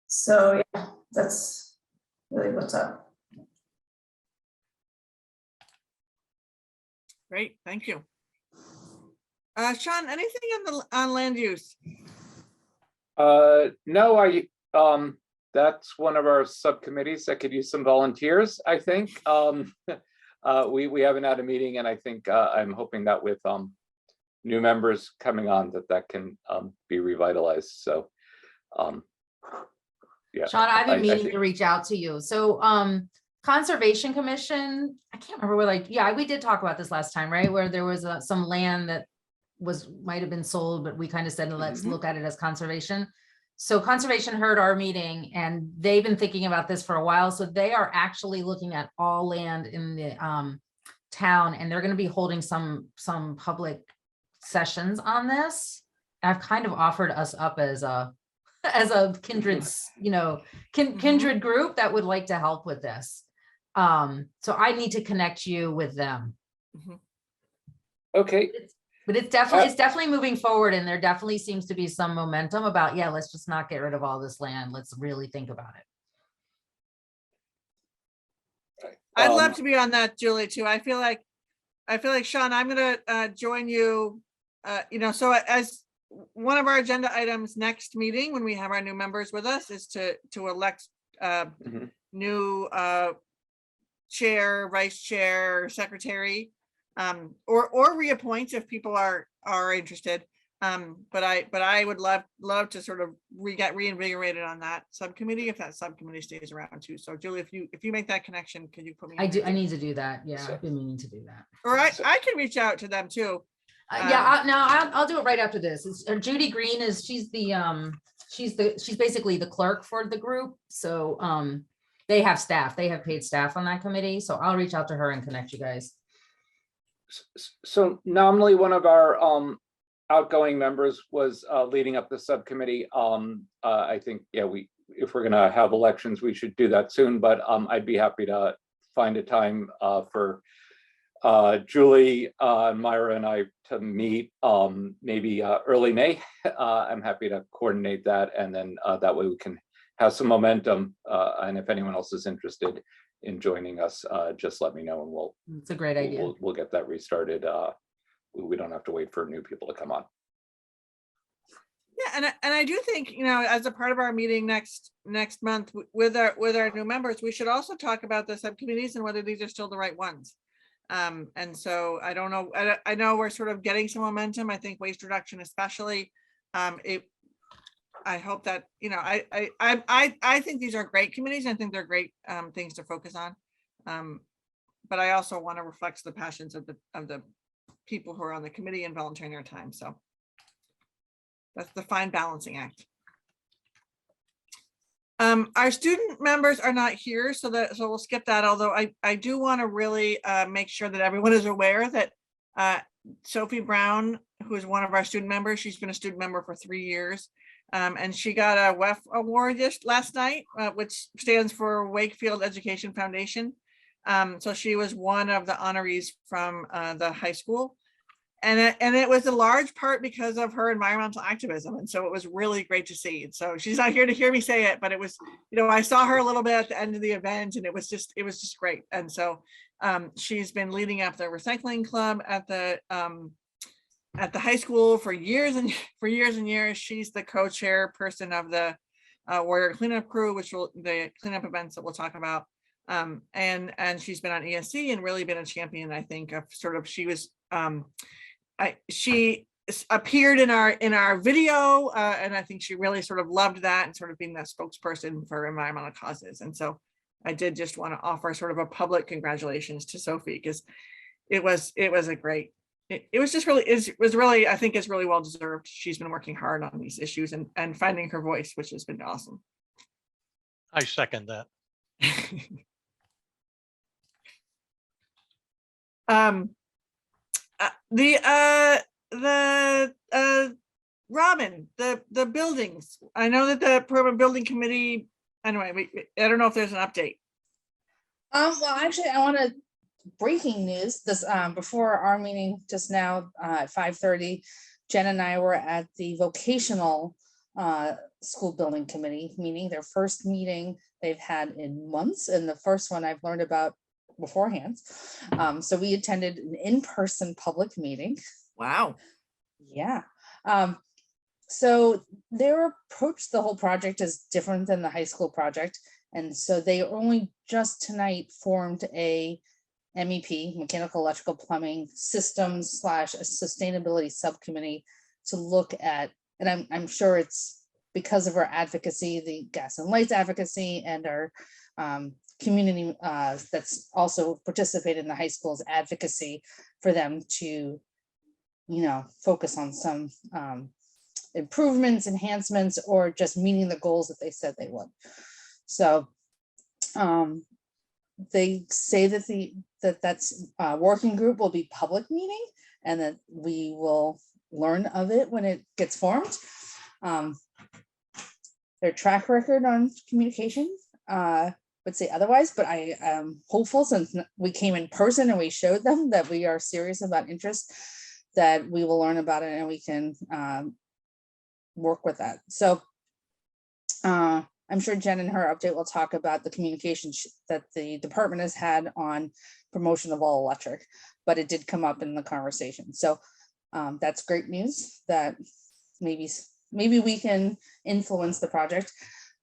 So yeah, that's what's up. Great, thank you. Sean, anything on land use? No, that's one of our subcommittees that could use some volunteers, I think. We haven't had a meeting, and I think I'm hoping that with new members coming on that can be revitalized. So yeah. Sean, I've been meaning think- to reach out to you. So Conservation Commission, I can't remember, we did talk about this last time, right? Where there was some land that might have been sold, but we kind of said, let's look at it as conservation. So Conservation heard our meeting, and they've been thinking about this for a while. So they are actually looking at all land in the town, and they're going to be holding some public sessions on this. I've kind of offered us up as a kindred, kindred group that would like to help with this. So I need to connect you with them. Okay. But it's definitely moving forward, and there definitely seems to be some momentum about, let's just not get rid of all this land. Let's really think about it. I'd love to be on that, Julie, too. I feel like Sean, I'm gonna join you. So as one of our agenda items next meeting, when we have our new members with us, is to elect new chair, vice chair, secretary, or reappoint if people are interested. But I would love to sort of get reinvigorated on that subcommittee, if that subcommittee stays around too. So Julie, if you make that connection, could you put me? I need to do that. Yeah, I've been meaning to do that. Or I can reach out to them too. I'll do it right after this. Judy Green she's basically the clerk for the group. So they have staff, they have paid staff on that committee. So I'll reach out to her and connect you guys. So nominally, one of our outgoing members was leading up the subcommittee. I think, if we're going to have elections, we should do that soon. But I'd be happy to find a time for Julie, Myra, and I to meet maybe early May. I'm happy to coordinate that, and then that way we can have some momentum. And if anyone else is interested in joining us, just let me know, and it's a great idea. We'll get that restarted. We don't have to wait for new people to come on. Yeah, and I do think, as a part of our meeting next month with our new members, we should also talk about the subcommittees and whether these are still the right ones. And so I don't know. I know we're sort of getting some momentum. I think waste reduction, especially. I hope that I think these are great committees. I think they're great things to focus on. But I also want to reflect the passions of the people who are on the committee and volunteering their time. So that's the fine balancing act. Our student members are not here, so we'll skip that. Although I do want to really make sure that everyone is aware that Sophie Brown, who is one of our student members, she's been a student member for 3 years, and she got a WEF award last night, which stands for Wakefield Education Foundation. So she was one of the honorees from the high school. And it was a large part because of her environmental activism. And so it was really great to see. And so she's not here to hear me say it, but it was, I saw her a little bit at the end of the event, and it was just great. And so she's been leading up the recycling club at the high school for years and years. She's the co-chair person of the Warrior Cleanup Crew, the cleanup events that we'll talk about. And she's been on ESC and really been a champion, I think, of sort of, she appeared in our video, and I think she really sort of loved that and sort of being that spokesperson for environmental causes. And so I did just want to offer sort of a public congratulations to Sophie, because it was a great, it was really, I think it's really well deserved. She's been working hard on these issues and finding her voice, which has been awesome. I second that. Robin, the buildings. I know that the program building committee, anyway, I don't know if there's an update. Well, actually, I want to breaking news this before our meeting just now at 5:30. Jen and I were at the vocational school building committee meeting, their first meeting they've had in months, and the first one I've learned about beforehand. So we attended an in-person public meeting. Wow. Yeah. So their approach to the whole project is different than the high school project. And so they only just tonight formed a MEP, mechanical, electrical, plumbing systems / a sustainability subcommittee to look at, and I'm sure it's because of our advocacy, the gas and lights advocacy, and our community that's also participated in the high school's advocacy for them to, focus on some improvements, enhancements, or just meeting the goals that they said they would. So they say that that's working group will be public meeting, and that we will learn of it when it gets formed. Their track record on communication would say otherwise, but I am hopeful, since we came in person and we showed them that we are serious about interest, that we will learn about it and we can work with that. So I'm sure Jen in her update will talk about the communication that the department has had on promotion of all electric, but it did come up in the conversation. So that's great news that maybe we can influence the project.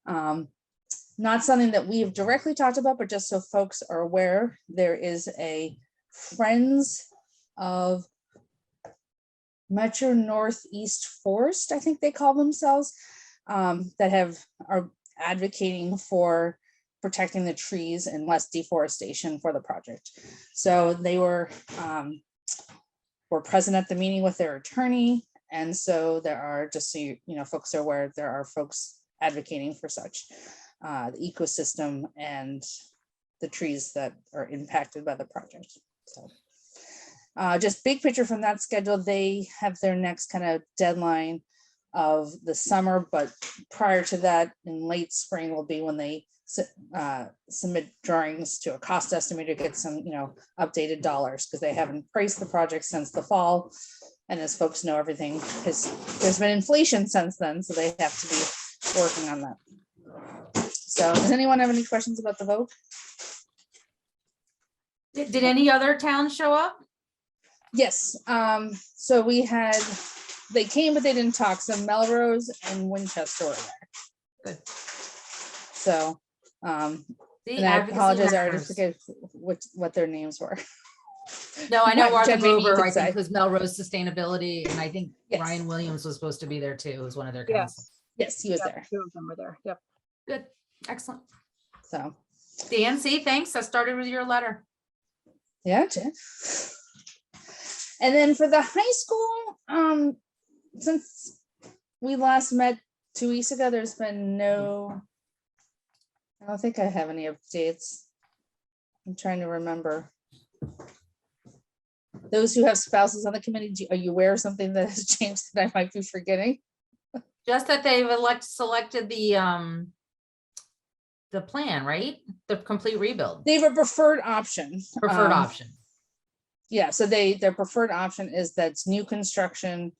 Not something that we have directly talked about, but just so folks are aware, there is a Friends of Metro Northeast Forest, I think they call themselves, that are advocating for protecting the trees and less deforestation for the project. So they were present at the meeting with their attorney, and so there are, just so folks are aware, there are folks advocating for such the ecosystem and the trees that are impacted by the project. So just big picture from that schedule, they have their next kind of deadline of the summer, but prior to that, in late spring will be when they submit drawings to a cost estimator to get some updated dollars, because they haven't priced the project since the fall, and as folks know, everything there's been inflation since then, so they have to be working on that. So does anyone have any questions about the vote? Did any other towns show up? Yes, so they came, but they didn't talk. So Melrose and Winchester were there. Good. So, See, and I advocacy apologize, I already matters. forget what their names were. No, I know What Arthur Jen maybe you Mover, could I think, say. was Melrose Sustainability, and I think Yes. Ryan Williams was supposed to be there too, who's one of their council. Yes. Yes, he was Yep, there. 2 of them were there. Yep. Good, excellent. So, Dan, see, thanks. I started with your letter. yeah, Jen. And then for the high school, since we last met 2 weeks ago, there's been I don't think I have any updates. I'm trying to remember. Those who have spouses on the committee, are you aware of something that has changed that I might be forgetting? Just that they've selected the plan, right? The complete rebuild, They have a preferred option. preferred option. Yeah, so their preferred option is that's new construction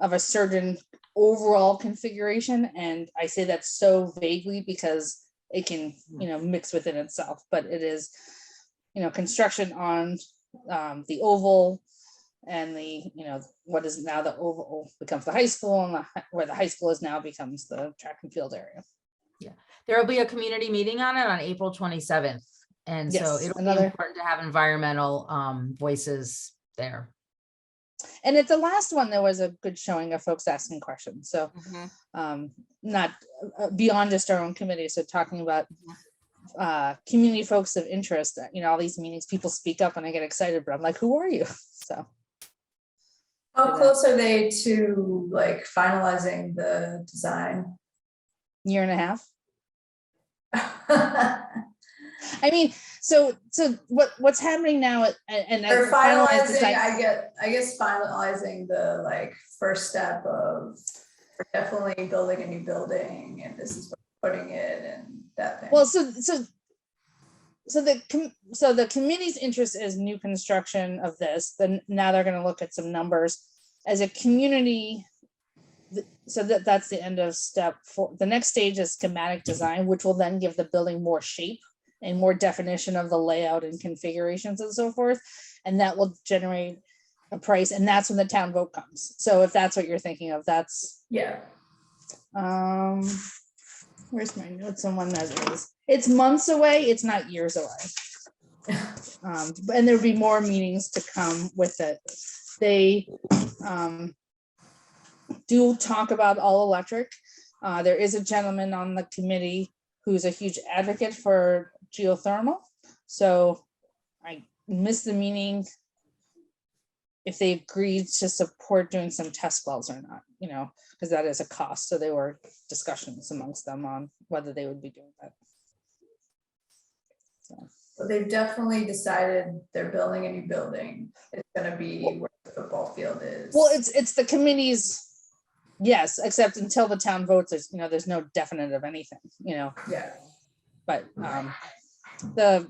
of a certain overall configuration, and I say that so vaguely because it can mix within itself, but it is construction on the oval, and the what is now the oval becomes the high school, and where the high school is now becomes the track and field area. There will be a community meeting on it on April 27th. And so Yes, it'll be important to have environmental voices there. And at the last one, there was a good showing of folks asking questions. So not beyond just our own committee. So talking about community folks of interest, all these meetings, people speak up and I get excited, but I'm like, who are you? So. How close are they to like finalizing the design? Year and a half. I mean, so what's happening now, and They're finalized finalizing, design, I guess finalizing the like first step of definitely building a new building, and this is putting it and that thing. well, so the committee's interest is new construction of this. Then now they're going to look at some numbers as a community. so that's the end of step 4. The next stage is schematic design, which will then give the building more shape and more definition of the layout and configurations and so forth. And that will generate a price, and that's when the town vote comes. So if that's what you're thinking of, that's, Yeah. where's my notes on when that is? It's months away, it's not years away. And there'll be more meetings to come with it. They do talk about all electric. There is a gentleman on the committee who's a huge advocate for geothermal. So I missed the meeting if they agreed to support doing some test wells or not, you know, because that is a cost. So there were discussions amongst them on whether they would be doing that. So. But they've definitely decided they're building a new building. It's gonna be where the football field is. Well, it's the committee's, yes, except until the town votes, there's, you know, there's no definite of anything, you know, Yeah. but the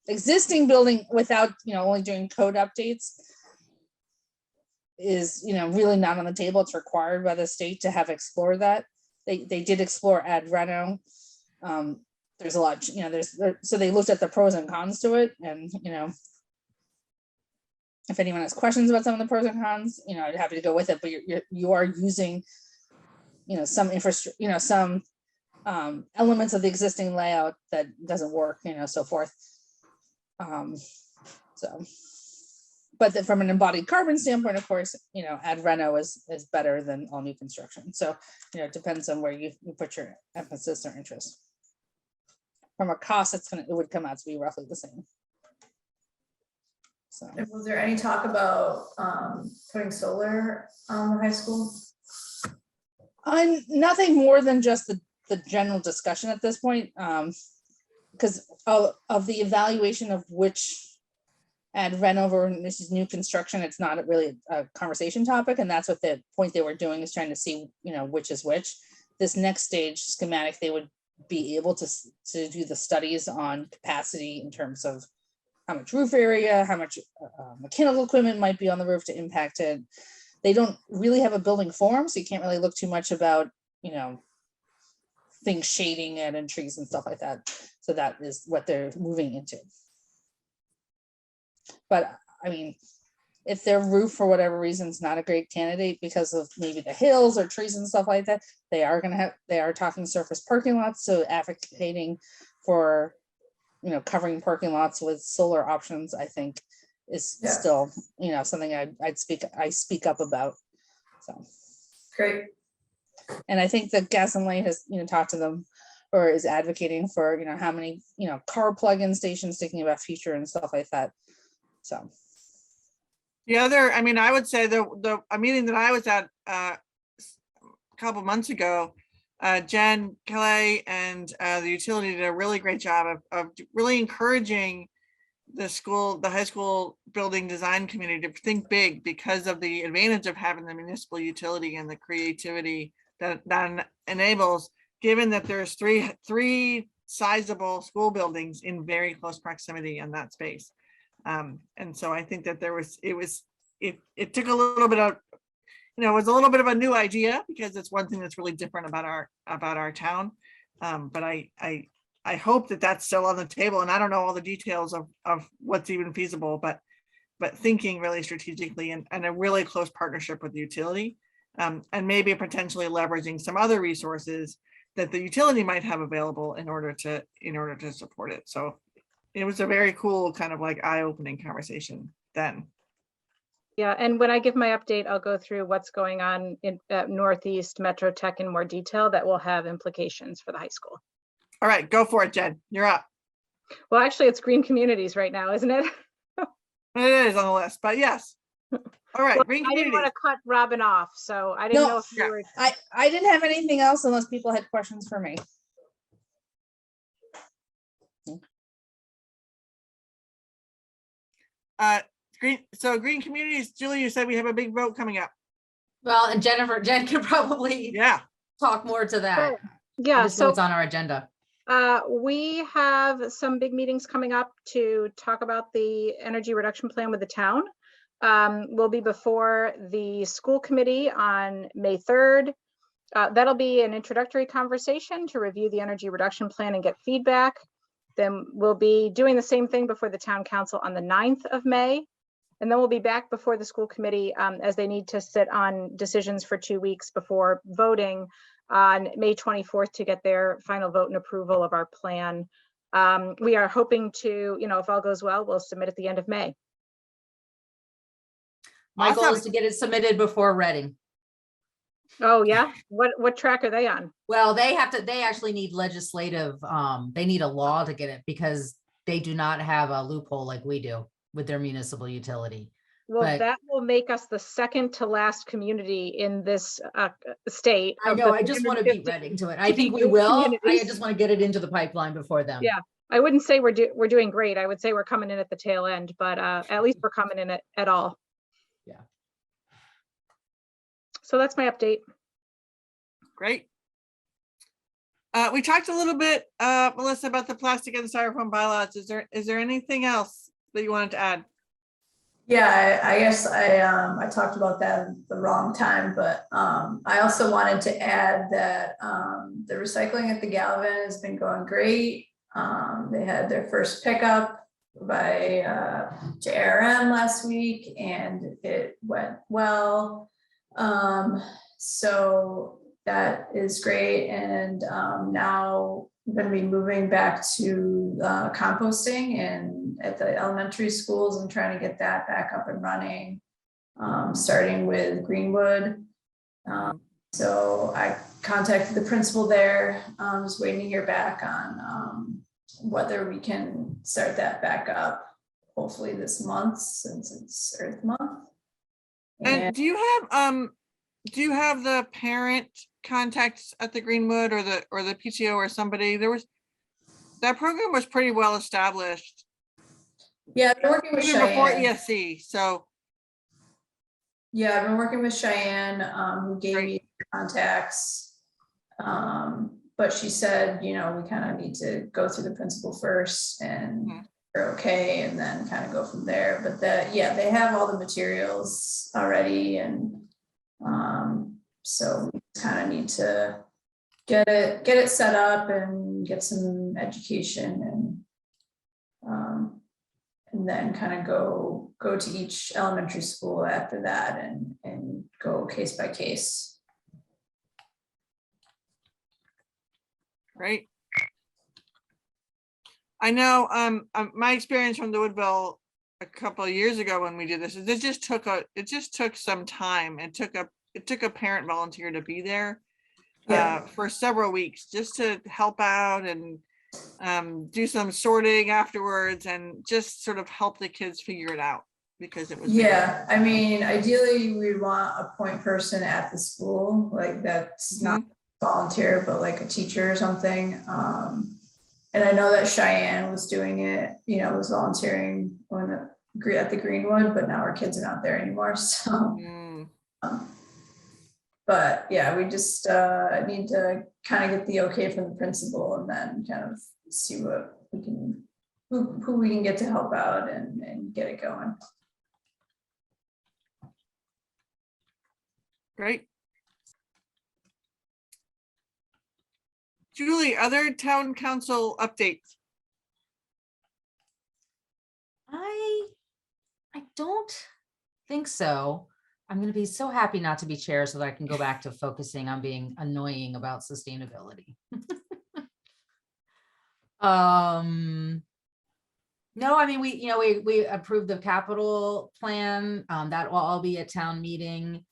existing building without, you know, only doing code updates is, you know, really not on the table. It's required by the state to have explored that. They did explore ad reno. There's a lot, you know, so they looked at the pros and cons to it, and, you know, if anyone has questions about some of the pros and cons, you know, I'd happy to go with it, but you are using, you know, some infrastructure, you know, some elements of the existing layout that doesn't work, you know, so forth. So, but from an embodied carbon standpoint, of course, you know, ad reno is better than all new construction. So, you know, it depends on where you put your emphasis or interest. From a cost, it would come out to be roughly the same. So, And was there any talk about putting solar on the high school? Nothing more than just the general discussion at this point, because of the evaluation of which ad reno, and this is new construction, it's not really a conversation topic, and that's what the point they were doing, is trying to see, you know, which is which. This next stage schematic, they would be able to do the studies on capacity in terms of how much roof area, how much mechanical equipment might be on the roof to impact it. They don't really have a building form, so you can't really look too much about, you know, things shading it and trees and stuff like that. So that is what they're moving into. But I mean, if their roof for whatever reason is not a great candidate because of maybe the hills or trees and stuff like that, they are talking surface parking lots, so advocating for, you know, covering parking lots with solar options, I think is still, you know, something I speak up about. So Great. and I think that Gas and Light has, you know, talked to them or is advocating for, you know, how many, you know, car plug-in stations, thinking about future and stuff like that. So The other, I mean, I would say a meeting that I was at a couple months ago, Jen Kelly and the utility did a really great job of really encouraging the high school building design community to think big, because of the advantage of having the municipal utility and the creativity that enables, given that there's three sizable school buildings in very close proximity in that space. And so I think that it took a little bit of, you know, it was a little bit of a new idea, because it's one thing that's really different about our town. But I hope that that's still on the table, and I don't know all the details of what's even feasible, but thinking really strategically and a really close partnership with the utility, and maybe potentially leveraging some other resources that the utility might have available in order to support it. So it was a very cool kind of like eye-opening conversation then. Yeah, and when I give my update, I'll go through what's going on in Northeast Metro Tech in more detail that will have implications for the high school. All right, go for it, Jen. You're up. Well, actually, it's Green Communities right now, isn't it? It is on the list, but yes. All right, Well, Green I didn't want Communities. to cut Robin off, so I didn't No, know if you were. I didn't have anything else unless people had questions for me. Green Communities, Julie, you said we have a big vote coming up. Well, and Jen could probably Yeah. talk more to that. Yeah, Just know so it's on our agenda. we have some big meetings coming up to talk about the energy reduction plan with the town. We'll be before the school committee on May 3rd. That'll be an introductory conversation to review the energy reduction plan and get feedback. Then we'll be doing the same thing before the town council on the 9th of May. And then we'll be back before the school committee as they need to sit on decisions for 2 weeks before voting on May 24th to get their final vote and approval of our plan. We are hoping to, if all goes well, we'll submit at the end of May. My goal is Awesome. to get it submitted before Reading. Oh, yeah? What track are they on? Well, they actually need legislative, they need a law to get it because they do not have a loophole like we do with their municipal utility. Well, But- that will make us the second to last community in this state. I of know, the I just want to beat 350 Reading to it. I think we will. I just want to get it into the pipeline before them. Yeah. I wouldn't say we're doing great. I would say we're coming in at the tail end, but at least we're coming in at all. Yeah. So that's my update. Great. We talked a little bit, Melissa, about the plastic and styrofoam bylaws. Is there anything else that you wanted to add? Yeah, I guess I talked about that at the wrong time, but I also wanted to add that the recycling at the Galvin has been going great. They had their first pickup to ARM last week and it went well. So that is great. And now I'm going to be moving back to composting and at the elementary schools and trying to get that back up and running, starting with Greenwood. So I contacted the principal there. Just waiting to hear back on whether we can start that back up, hopefully this month since it's Earth Month. And do you have the parent contacts at the Greenwood or the PTO or somebody? That program was pretty well established. Yeah, I've been working with Even before Cheyenne. ESC, so Yeah, I've been working with Cheyenne, who gave Great. me contacts. But she said, we kind of need to go through the principal first and they're okay, and then kind of go from there. But they have all the materials already, and so we kind of need to get it set up and get some education and then kind of go to each elementary school after that and go case by case. great. I know my experience from the Woodville a couple of years ago when we did this is it just took some time. It took a parent volunteer to be there for several weeks just to help out and do some sorting afterwards and just sort of help the kids figure it out because it was I mean, ideally we want a point person at the school, like that's not volunteer, but like a teacher or something. And I know that Cheyenne was doing it, was volunteering at the Greenwood, but now our kids are not there anymore. So, but yeah, we just need to kind of get the okay from the principal and then kind of see what we can, who we can get to help out and get it going. great. Julie, other town council updates? I don't think so. I'm going to be so happy not to be chair so that I can go back to focusing on being annoying about sustainability. No, I mean, we approved the capital plan. That will all be at town meeting.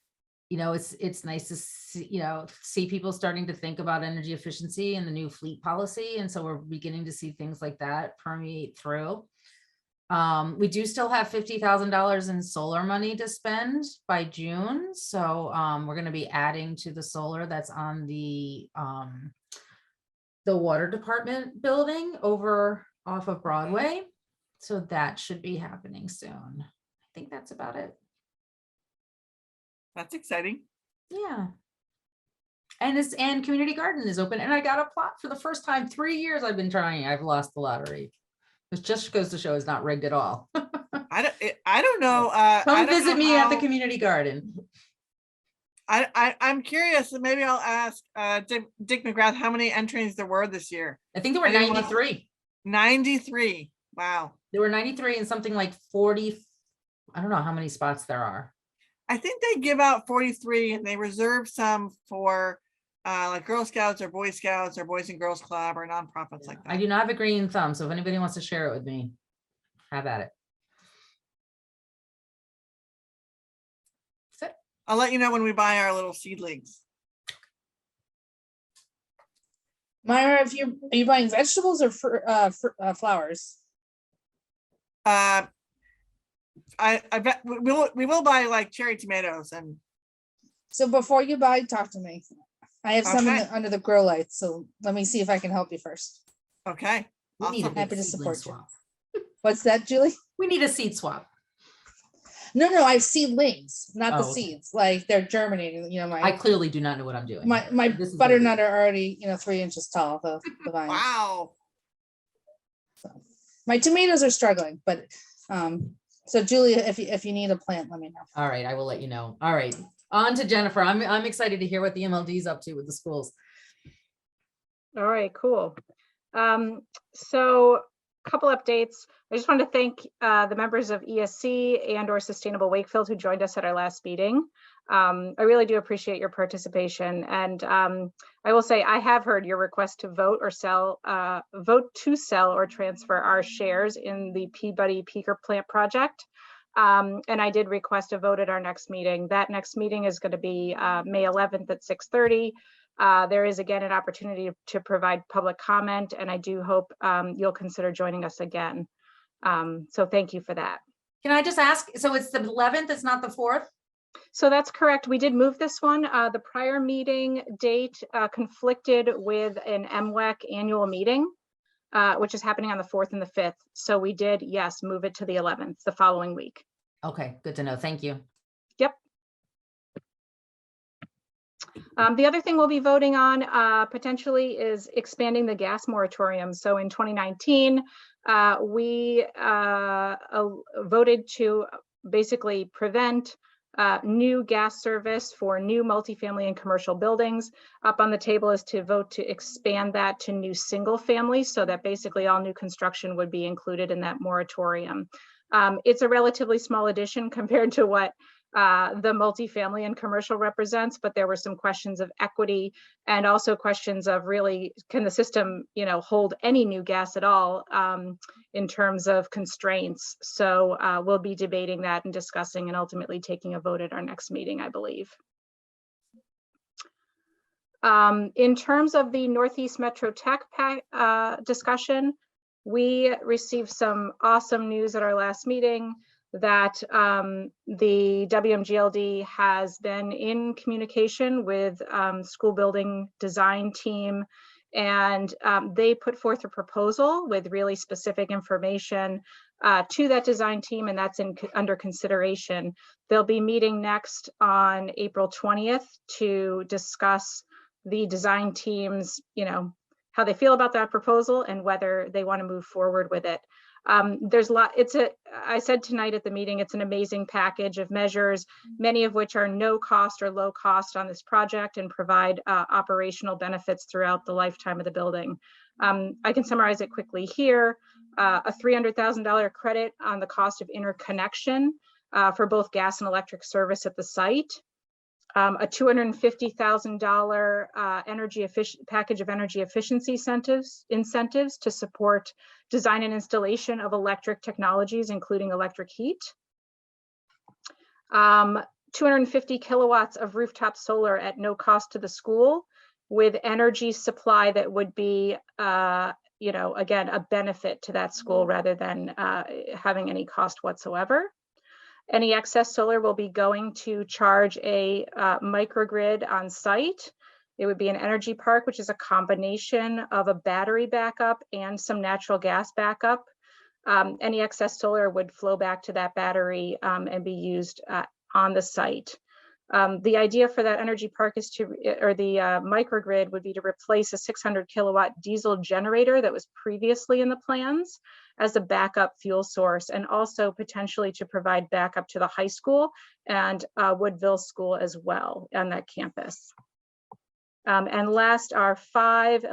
It's nice to see people starting to think about energy efficiency and the new fleet policy. And so we're beginning to see things like that permeate through. We do still have $50,000 in solar money to spend by June. So we're going to be adding to the solar that's on the water department building over off of Broadway. So that should be happening soon. I think that's about it. That's exciting. Yeah. And community garden is open and I got a plot for the first time 3 years I've been trying. I've lost the lottery. Which just goes to show it's not rigged at all. I don't know. Come visit me at the community garden. I'm curious, and maybe I'll ask Dick McGrath how many entries there were this year. I think there were Anyone? 93. 93. Wow. There were 93 and something like 40. I don't know how many spots there are. I think they give out 43 and they reserve some for like Girl Scouts or Boy Scouts or Boys and Girls Club or nonprofits like that. I do not have a green thumb, so if anybody wants to share it with me, have at it. That's it. I'll let you know when we buy our little seedlings. Myra, are you buying vegetables or flowers? I bet we will buy like cherry tomatoes and. So before you buy, talk to me. I have some Okay. under the grow lights, so let me see if I can help you first. Okay. We need a Awesome. big Happy to seedling support you. swap. What's that, Julie? We need a seed swap. No, I have seedlings, not the Oh, okay. seeds. Like they're germinating. You know, I clearly do not know what I'm doing. my This is butternut are already 3 inches tall. The vines. Wow. My tomatoes are struggling, but so Julie, if you need a plant, let me know. All right, I will let you know. All right, on to Jennifer. I'm excited to hear what the MLD is up to with the schools. All right, cool. So a couple updates. I just want to thank the members of ESC and or Sustainable Wakefield who joined us at our last meeting. I really do appreciate your participation. And I will say I have heard your request to vote to sell or transfer our shares in the Peabody Peaker Plant project. And I did request a vote at our next meeting. That next meeting is going to be May 11th at 6:30. There is again an opportunity to provide public comment, and I do hope you'll consider joining us again. So thank you for that. Can I just ask, so it's the 11th, it's not the 4th? So that's correct. We did move this one. The prior meeting date conflicted with an MWEC annual meeting, which is happening on the 4th and the 5th. So we did, yes, move it to the 11th, the following week. Okay, good to know. Thank you. Yep. The other thing we'll be voting on potentially is expanding the gas moratorium. So in 2019, we voted to basically prevent new gas service for new multifamily and commercial buildings. Up on the table is to vote to expand that to new single family, so that basically all new construction would be included in that moratorium. It's a relatively small addition compared to what the multifamily and commercial represents, but there were some questions of equity and also questions of really, can the system, hold any new gas at all in terms of constraints. So we'll be debating that and discussing and ultimately taking a vote at our next meeting, I believe. In terms of the Northeast Metro Tech discussion, we received some awesome news at our last meeting that the WMGLD has been in communication with school building design team, and they put forth a proposal with really specific information to that design team, and that's under consideration. They'll be meeting next on April 20th to discuss the design team's, how they feel about that proposal and whether they want to move forward with it. There's a lot, I said tonight at the meeting, it's an amazing package of measures, many of which are no cost or low cost on this project and provide operational benefits throughout the lifetime of the building. I can summarize it quickly here. A $300,000 credit on the cost of interconnection for both gas and electric service at the site. A $250,000 package of energy efficiency incentives to support design and installation of electric technologies, including electric heat. 250 kilowatts of rooftop solar at no cost to the school, with energy supply that would be, again, a benefit to that school rather than having any cost whatsoever. Any excess solar will be going to charge a microgrid on site. It would be an energy park, which is a combination of a battery backup and some natural gas backup. Any excess solar would flow back to that battery and be used on the site. The idea for that energy park is the microgrid would be to replace a 600 kilowatt diesel generator that was previously in the plans. as a backup fuel source, and also potentially to provide backup to the high school and Woodville School as well on that campus. And last are 5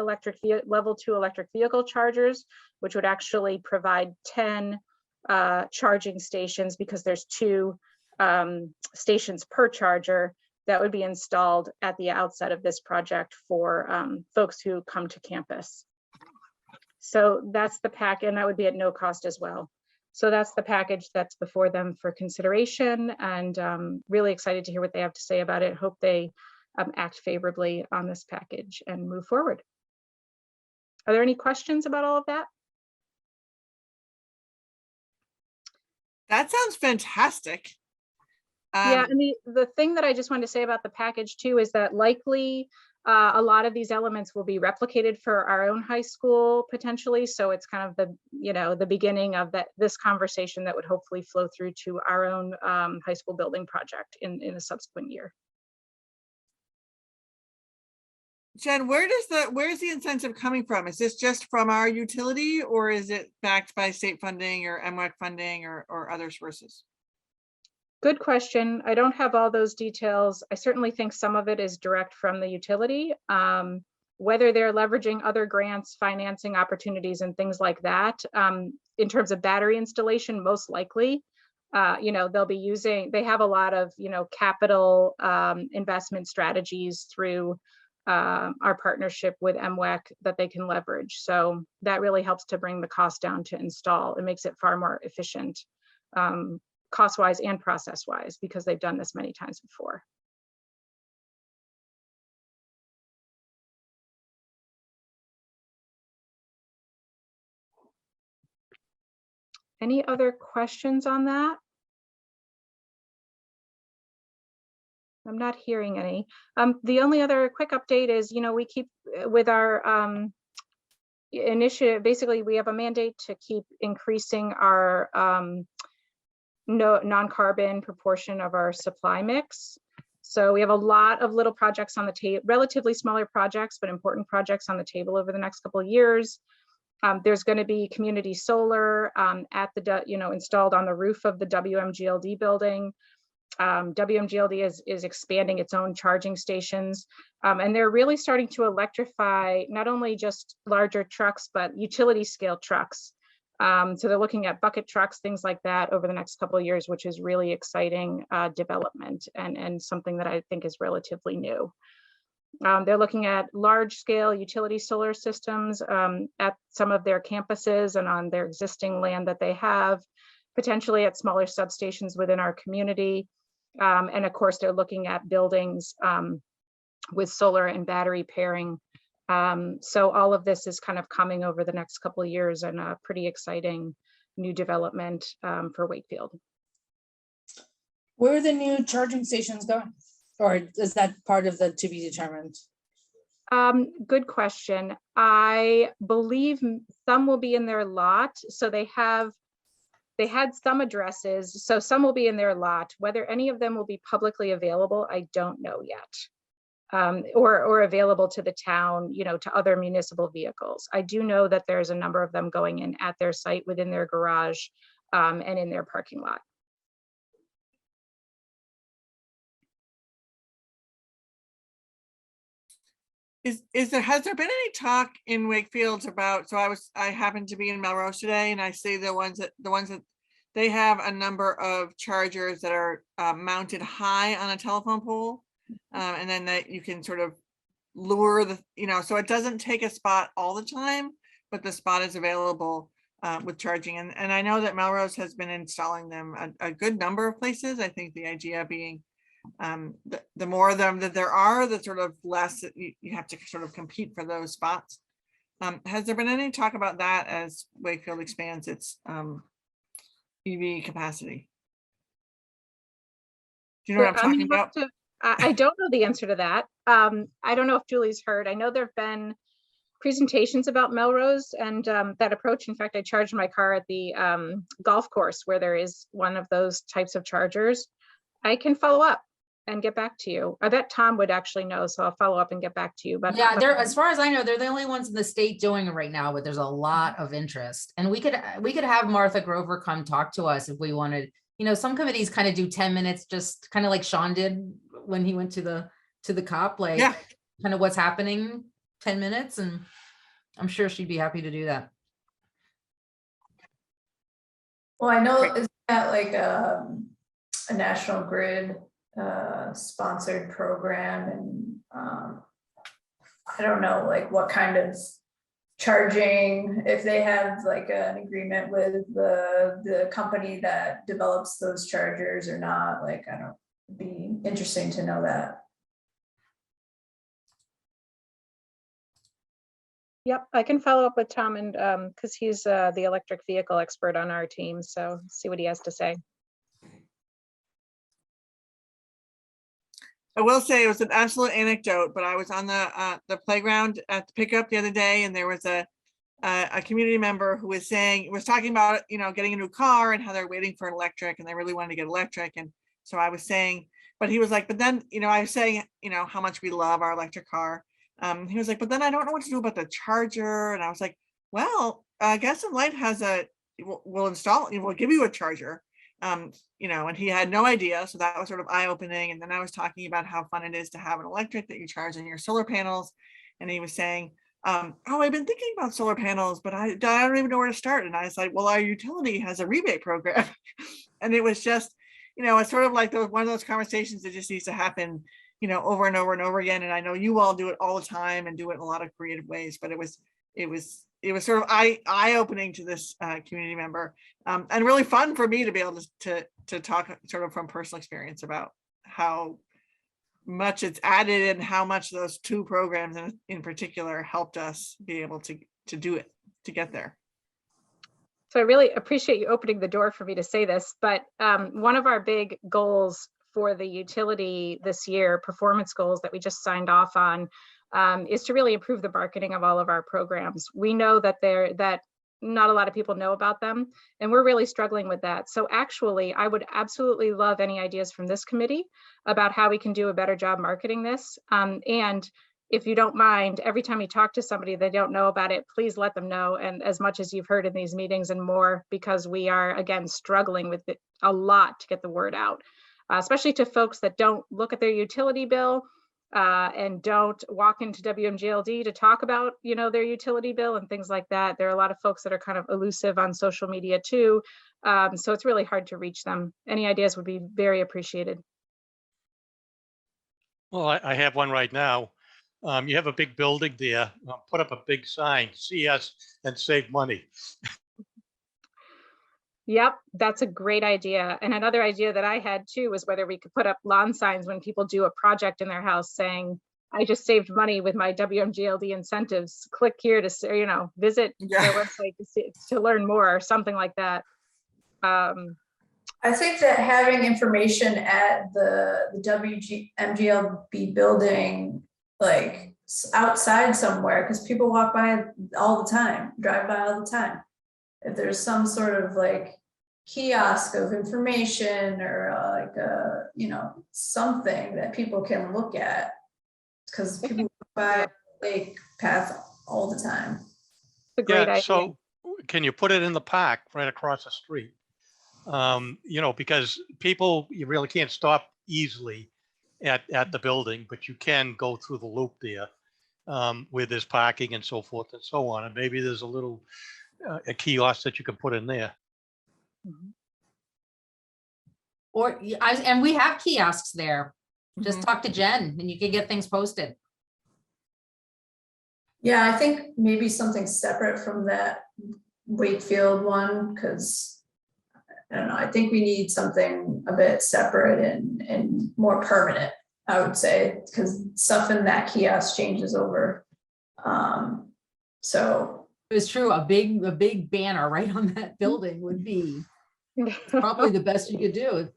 level 2 electric vehicle chargers, which would actually provide 10 charging stations, because there's 2 stations per charger that would be installed at the outset of this project for folks who come to campus. So that's the pack, and that would be at no cost as well. So that's the package that's before them for consideration, and really excited to hear what they have to say about it. Hope they act favorably on this package and move forward. Are there any questions about all of that? That sounds fantastic. Yeah, and the thing that I just wanted to say about the package too is that likely a lot of these elements will be replicated for our own high school potentially. So it's kind of the, you know, the beginning of this conversation that would hopefully flow through to our own high school building project in a subsequent year. Jen, where's the incentive coming from? Is this just from our utility, or is it backed by state funding or MWEC funding or other sources? Good question. I don't have all those details. I certainly think some of it is direct from the utility. Whether they're leveraging other grants, financing opportunities, and things like that, in terms of battery installation, most likely, you know, they have a lot of, you know, capital investment strategies through our partnership with MWEC that they can leverage. So that really helps to bring the cost down to install. It makes it far more efficient, cost-wise and process-wise, because they've done this many times before. Any other questions on that? I'm not hearing any. The only other quick update is, you know, we keep with our initiative, basically we have a mandate to keep increasing our non-carbon proportion of our supply mix. So we have a lot of little projects on the table, relatively smaller projects, but important projects on the table over the next couple of years. There's going to be community solar at the, you know, installed on the roof of the WMGLD building. WMGLD is expanding its own charging stations, and they're really starting to electrify not only just larger trucks, but utility scale trucks. So they're looking at bucket trucks, things like that over the next couple of years, which is really exciting development and something that I think is relatively new. They're looking at large scale utility solar systems at some of their campuses and on their existing land that they have, potentially at smaller substations within our community. And of course, they're looking at buildings with solar and battery pairing. So all of this is kind of coming over the next couple of years, and a pretty exciting new development for Wakefield. Where are the new charging stations going? Or is that part of the to be determined? Good question. I believe some will be in their lot. So they had some addresses, so some will be in their lot. Whether any of them will be publicly available, I don't know yet. Or available to the town, you know, to other municipal vehicles. I do know that there's a number of them going in at their site, within their garage, and in their parking lot. Has there been any talk in Wakefield about, so I happened to be in Melrose today, and I see the ones that they have a number of chargers that are mounted high on a telephone pole, and then that you can sort of lure the, you know, so it doesn't take a spot all the time, but the spot is available with charging. And I know that Melrose has been installing them a good number of places. I think the idea being the more of them that there are, the sort of less that you have to sort of compete for those spots. Has there been any talk about that as Wakefield expands its EV capacity? Do you know what I'm talking about? I don't know the answer to that. I don't know if Julie's heard. I know there have been presentations about Melrose and that approach. In fact, I charged my car at the golf course where there is one of those types of chargers. I can follow up and get back to you. I bet Tom would actually know, so I'll follow up and get back to you. But Yeah, they're, as far as I know, they're the only ones in the state doing it right now, but there's a lot of interest. And we could have Martha Grover come talk to us if we wanted. You know, some committees kind of do 10 minutes, just kind of like Sean did when he went to the COP, like Yeah. kind of what's happening, 10 minutes. And I'm sure she'd be happy to do that. Well, I know is that like a National Grid sponsored program, and I don't know like what kind of charging, if they have like an agreement with the company that develops those chargers or not. Like, I don't, it'd be interesting to know that. Yep, I can follow up with Tom, and because he's the electric vehicle expert on our team, so see what he has to say. I will say it was an absolute anecdote, but I was on the playground at the pickup the other day, and there was a community member who was talking about, you know, getting a new car and how they're waiting for an electric and they really wanted to get electric. And so I was saying, but he was like, but then, you know, I was saying, you know, how much we love our electric car. He was like, but then I don't know what to do about the charger. And I was like, well, Gas and Light has will install, will give you a charger. You know, and he had no idea. So that was sort of eye-opening. And then I was talking about how fun it is to have an electric that you charge in your solar panels. And he was saying, oh, I've been thinking about solar panels, but I don't even know where to start. And I was like, well, our utility has a rebate program. And it was just, you know, it's sort of like one of those conversations that just needs to happen, you know, over and over and over again. And I know you all do it all the time and do it in a lot of creative ways, but it was sort of eye-opening to this community member, and really fun for me to be able to talk sort of from personal experience about how much it's added and how much those two programs in particular helped us be able to do it, to get there. So I really appreciate you opening the door for me to say this, but one of our big goals for the utility this year, performance goals that we just signed off on, is to really improve the marketing of all of our programs. We know that not a lot of people know about them, and we're really struggling with that. So actually, I would absolutely love any ideas from this committee about how we can do a better job marketing this. And if you don't mind, every time you talk to somebody they don't know about it, please let them know. And as much as you've heard in these meetings and more, because we are, again, struggling with it a lot to get the word out, especially to folks that don't look at their utility bill and don't walk into WMGLD to talk about, you know, their utility bill and things like that. There are a lot of folks that are kind of elusive on social media too. So it's really hard to reach them. Any ideas would be very appreciated. Well, I have one right now. You have a big building there, put up a big sign, see us and save money. Yep, that's a great idea. And another idea that I had too was whether we could put up lawn signs when people do a project in their house saying, I just saved money with my WMGLD incentives. Click here to, you know, visit their website to learn more, or something like that. I think that having information at the WMGLB building, like outside somewhere, because people walk by all the time, drive by all the time. If there's some sort of like kiosk of information or like you know, something that people can look at, because people walk by Lake Path all the time. It's a great idea. So can you put it in the park right across the street? You know, because people, you really can't stop easily at the building, but you can go through the loop there where there's parking and so forth and so on. And maybe there's a little a kiosk that you can put in there. Or and we have kiosks there. Just talk to Jen and you can get things posted. Yeah, I think maybe something separate from that Wakefield one, because I don't know, I think we need something a bit separate and more permanent, I would say, because stuff in that kiosk changes over. So It's true, a big banner right on that building would be probably the best you could do.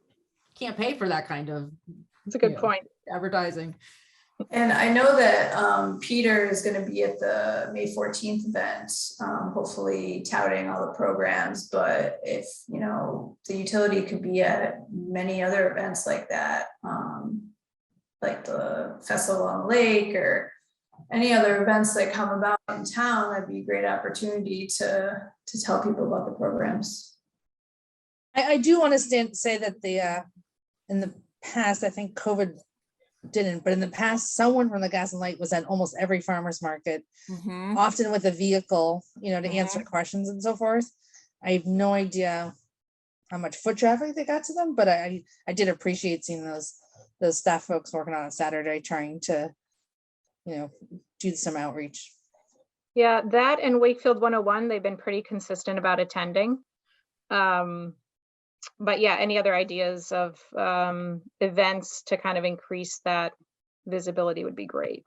Can't pay for that kind of, That's a good point. advertising. and I know that Peter is going to be at the May 14th event, hopefully touting all the programs. But if, you know, the utility could be at many other events like that, like the Festival on the Lake or any other events that come about in town, that'd be a great opportunity to tell people about the programs. I do want to say that in the past, I think COVID didn't, but in the past, someone from the Gas and Light was at almost every farmer's market, Mhm. often with a vehicle, you know, to answer Mhm. questions and so forth. I have no idea how much foot traffic they got to them, but I did appreciate seeing those staff folks working on a Saturday trying to, you know, do some outreach. Yeah, that and Wakefield 101, they've been pretty consistent about attending. But yeah, any other ideas of events to kind of increase that visibility would be great.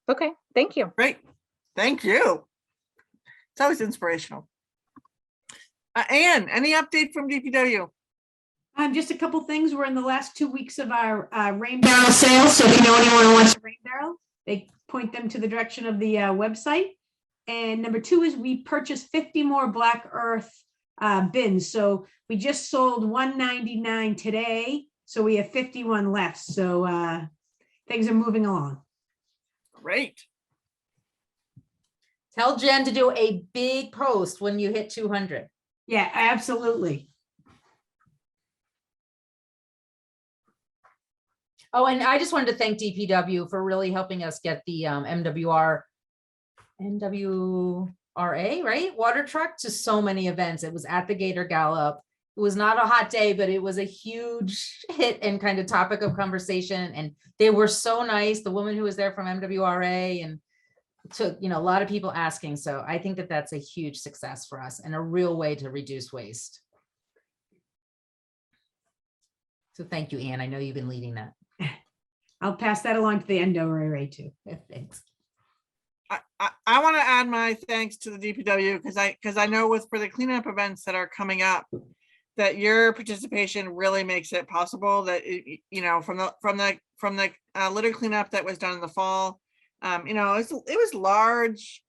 Okay, thank you. Great. Thank you. It's always inspirational. Anne, any update from DPW? Just a couple things. We're in the last 2 weeks of our rain barrel sales. So if you know anyone who wants a rain barrel, they point them to the direction of the website. And number 2 is we purchased 50 more Black Earth bins. So we just sold 199 today. So we have 51 left. So things are moving along. Great. Tell Jen to do a big post when you hit 200. Yeah, absolutely. Oh, and I just wanted to thank DPW for really helping us get the NWRA, right? Water truck to so many events. It was at the Gator Gallop. It was not a hot day, but it was a huge hit and kind of topic of conversation. And they were so nice. The woman who was there from NWRA and took, you know, a lot of people asking. So I think that that's a huge success for us and a real way to reduce waste. So thank you, Anne. I know you've been leading that. I'll pass that along to the NWRA too. Thanks. I want to add my thanks to the DPW because I know for the cleanup events that are coming up, that your participation really makes it possible. That you know, from the litter cleanup that was done in the fall, you know, it was large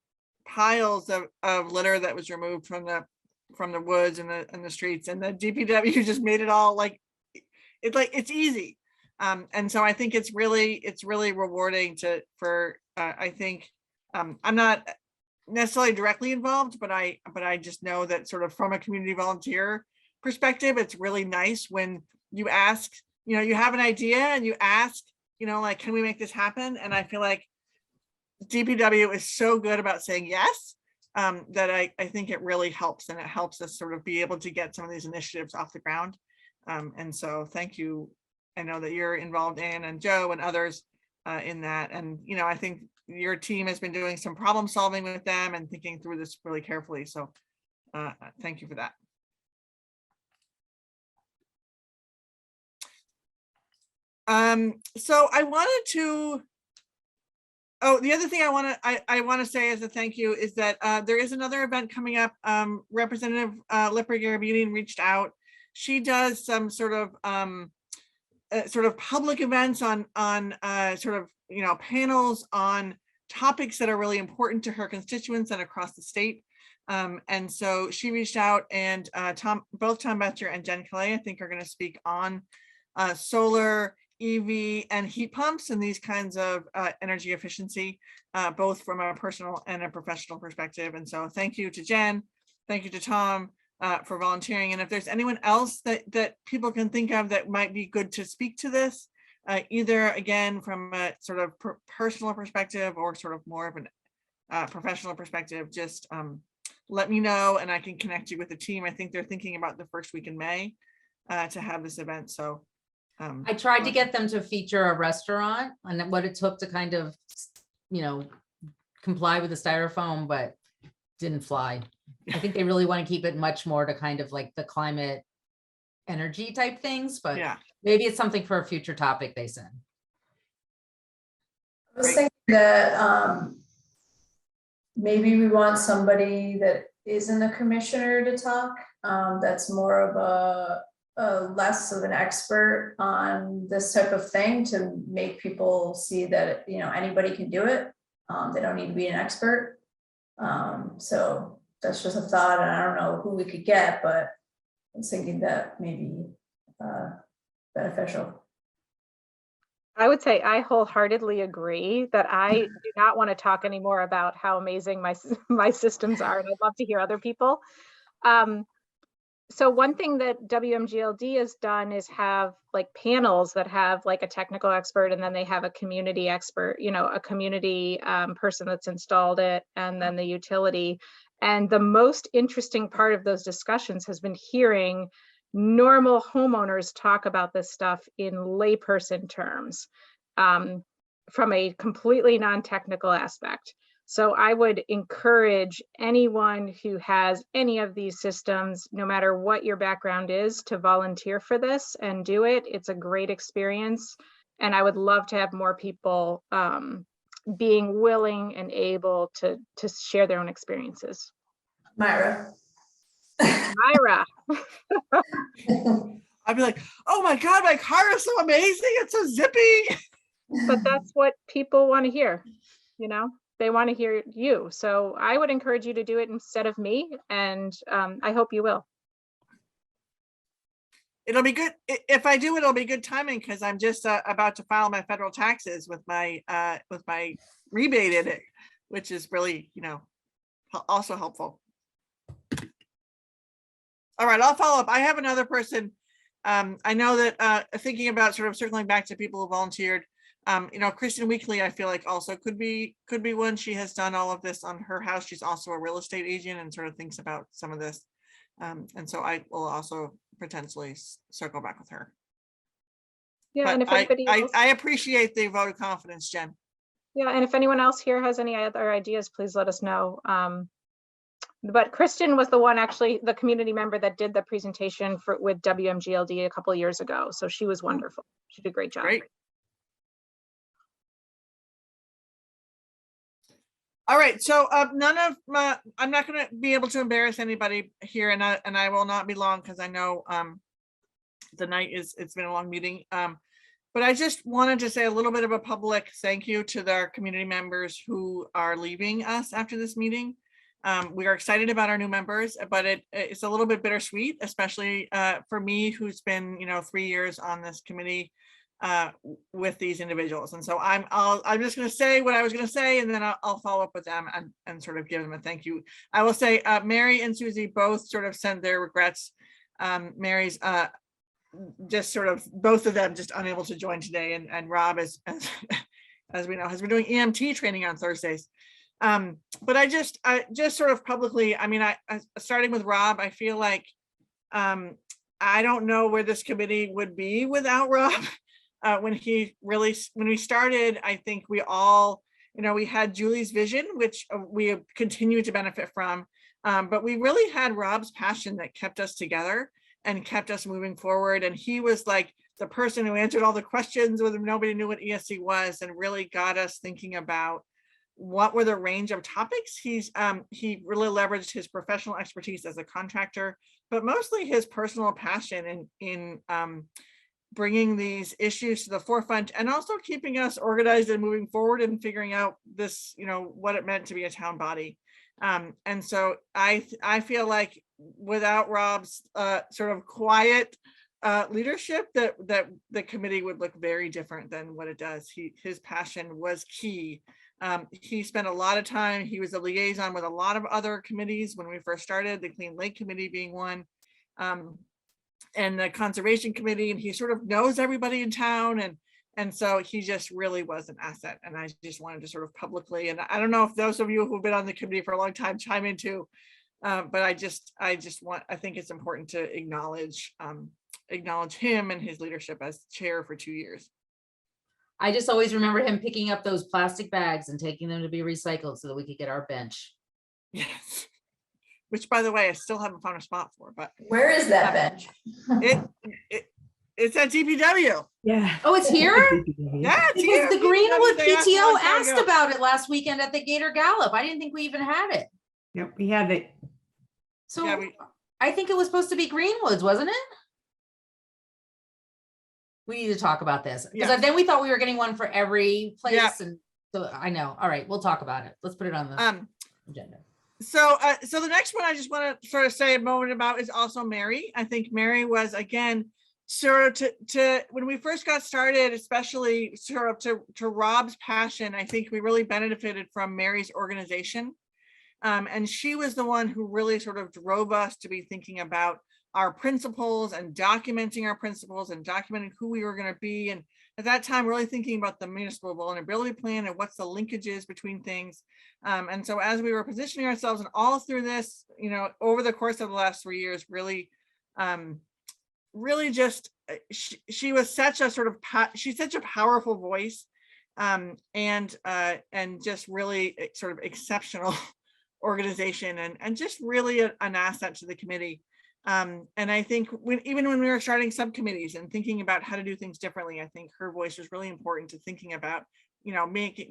piles of litter that was removed from the woods and the streets, and the DPW just made it all it's easy. And so I think it's really rewarding I think I'm not necessarily directly involved, but I just know that sort of from a community volunteer perspective, it's really nice when you ask, you know, you have an idea and you ask, you know, like, can we make this happen? And I feel like DPW is so good about saying yes, that I think it really helps, and it helps us sort of be able to get some of these initiatives off the ground. And so thank you. I know that you're involved, Anne and Joe and others in that. And, you know, I think your team has been doing some problem solving with them and thinking through this really carefully. So thank you for that. So I wanted to, the other thing I want to say as a thank you is that there is another event coming up. Representative Lipper Garabedian reached out. She does some sort of public events on sort of, you know, panels on topics that are really important to her constituents and across the state. And so she reached out, and both Tom Betcher and Jen Calais, I think, are going to speak on solar, EV, and heat pumps and these kinds of energy efficiency, both from a personal and a professional perspective. And so thank you to Jen, thank you to Tom for volunteering. And if there's anyone else that people can think of that might be good to speak to this, either again from a sort of personal perspective or sort of more of a professional perspective, just let me know and I can connect you with the team. I think they're thinking about the first week in May to have this event. So I tried to get them to feature a restaurant and what it took to kind of, you know, comply with the styrofoam, but didn't fly. I think they really want to keep it much more to kind of like the climate energy type things, but yeah, maybe it's something for a future topic, they said. I was thinking that maybe we want somebody that isn't a commissioner to talk, that's more of a less of an expert on this type of thing, to make people see that, you know, anybody can do it. They don't need to be an expert. So that's just a thought, and I don't know who we could get, but was thinking that may be beneficial. I would say I wholeheartedly agree that I do not want to talk anymore about how amazing my systems are, and I'd love to hear other people. So one thing that WMGLD has done is have like panels that have like a technical expert, and then they have a community expert, a community person that's installed it, and then the utility. And the most interesting part of those discussions has been hearing normal homeowners talk about this stuff in layperson terms, from a completely non-technical aspect. So I would encourage anyone who has any of these systems, no matter what your background is, to volunteer for this and do it. It's a great experience. And I would love to have more people being willing and able to share their own experiences. Myra. Myra. I'd be like, oh my God, my car is so amazing. It's so zippy. But that's what people want to hear, they want to hear you. So I would encourage you to do it instead of me. And I hope you will. It'll be good. If I do, it'll be good timing because I'm just about to file my federal taxes with my rebate in it, which is really, also helpful. All right, I'll follow up. I have another person. I know that thinking about sort of circling back to people who volunteered, Kristen Weekly, I feel like also could be one. She has done all of this on her house. She's also a real estate agent and sort of thinks about some of this. And so I will also potentially circle back with her. Yeah, But and if anybody else, I appreciate the vote of confidence, Jen. yeah, and if anyone else here has any other ideas, please let us know. But Kristen was the one, actually, the community member that did the presentation with WMGLD a couple of years ago. So she was wonderful. She did a great job. Great. All right, so I'm not going to be able to embarrass anybody here, and I will not be long because I know the night it's been a long meeting. But I just wanted to say a little bit of a public thank you to our community members who are leaving us after this meeting. We are excited about our new members, but it's a little bit bittersweet, especially for me, who's been 3 years on this committee with these individuals. And so I'm just going to say what I was going to say, and then I'll follow up with them and sort of give them a thank you. I will say Mary and Susie both sort of sent their regrets. Mary's just sort of, both of them just unable to join today, and Rob as we know has been doing EMT training on Thursdays. But I just sort of publicly, I starting with Rob, I feel like I don't know where this committee would be without Rob. When we started, I think we all, we had Julie's vision, which we have continued to benefit from. But we really had Rob's passion that kept us together and kept us moving forward. And he was like the person who answered all the questions when nobody knew what ESC was, and really got us thinking about what were the range of topics. He really leveraged his professional expertise as a contractor, but mostly his personal passion in bringing these issues to the forefront, and also keeping us organized and moving forward and figuring out this, what it meant to be a town body. And so I feel like without Rob's sort of quiet leadership, that the committee would look very different than what it does. His passion was key. He spent a lot of time, he was a liaison with a lot of other committees when we first started, the Clean Lake Committee being one, and the Conservation Committee, and he sort of knows everybody in town, and so he just really was an asset. And I just wanted to sort of publicly, and I don't know if those of you who've been on the committee for a long time chime in too, but I think it's important to acknowledge him and his leadership as chair for 2 years. I just always remember him picking up those plastic bags and taking them to be recycled so that we could get our bench. Yes. Which, by the way, I still haven't found a spot for, but Where is that bench? it's at DPW. Yeah. Oh, it's here? Yeah, it's here. Because the Greenwood They asked a long PTO time asked ago. about it last weekend at the Gator Gallop. I didn't think we even had it. Yep, we have it. So Yeah, I think it was supposed to be Greenwoods, wasn't it? We need to talk about this, because Yeah. then we thought we were getting one for every place. Yeah. And so I know. All right, we'll talk about it. Let's put it on the agenda. So the next one I just want to sort of say a moment about is also Mary. I think Mary was, again, sort of to when we first got started, especially sort of to Rob's passion, I think we really benefited from Mary's organization. And she was the one who really sort of drove us to be thinking about our principles and documenting our principles and documenting who we were going to be. And at that time, really thinking about the municipal vulnerability plan and what's the linkages between things. And so as we were positioning ourselves and all through this, over the course of the last 3 years, really, really just, she was such a sort of, she's such a powerful voice, and just really sort of exceptional organization and just really an asset to the committee. And I think even when we were starting subcommittees and thinking about how to do things differently, I think her voice was really important to thinking about,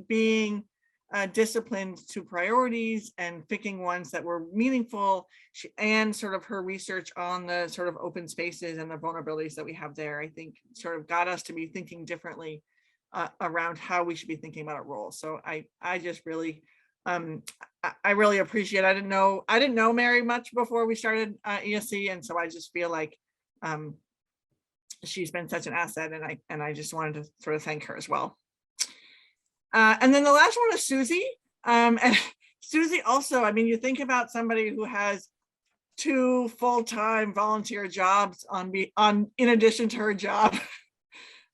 being disciplined to priorities and picking ones that were meaningful, and sort of her research on the sort of open spaces and the vulnerabilities that we have there, I think sort of got us to be thinking differently around how we should be thinking about our role. So I just really, I really appreciate it. I didn't know Mary much before we started ESC, and so I just feel like she's been such an asset, and I just wanted to sort of thank her as well. And then the last one is Susie. And Susie also, I mean, you think about somebody who has 2 full-time volunteer jobs in addition to her job.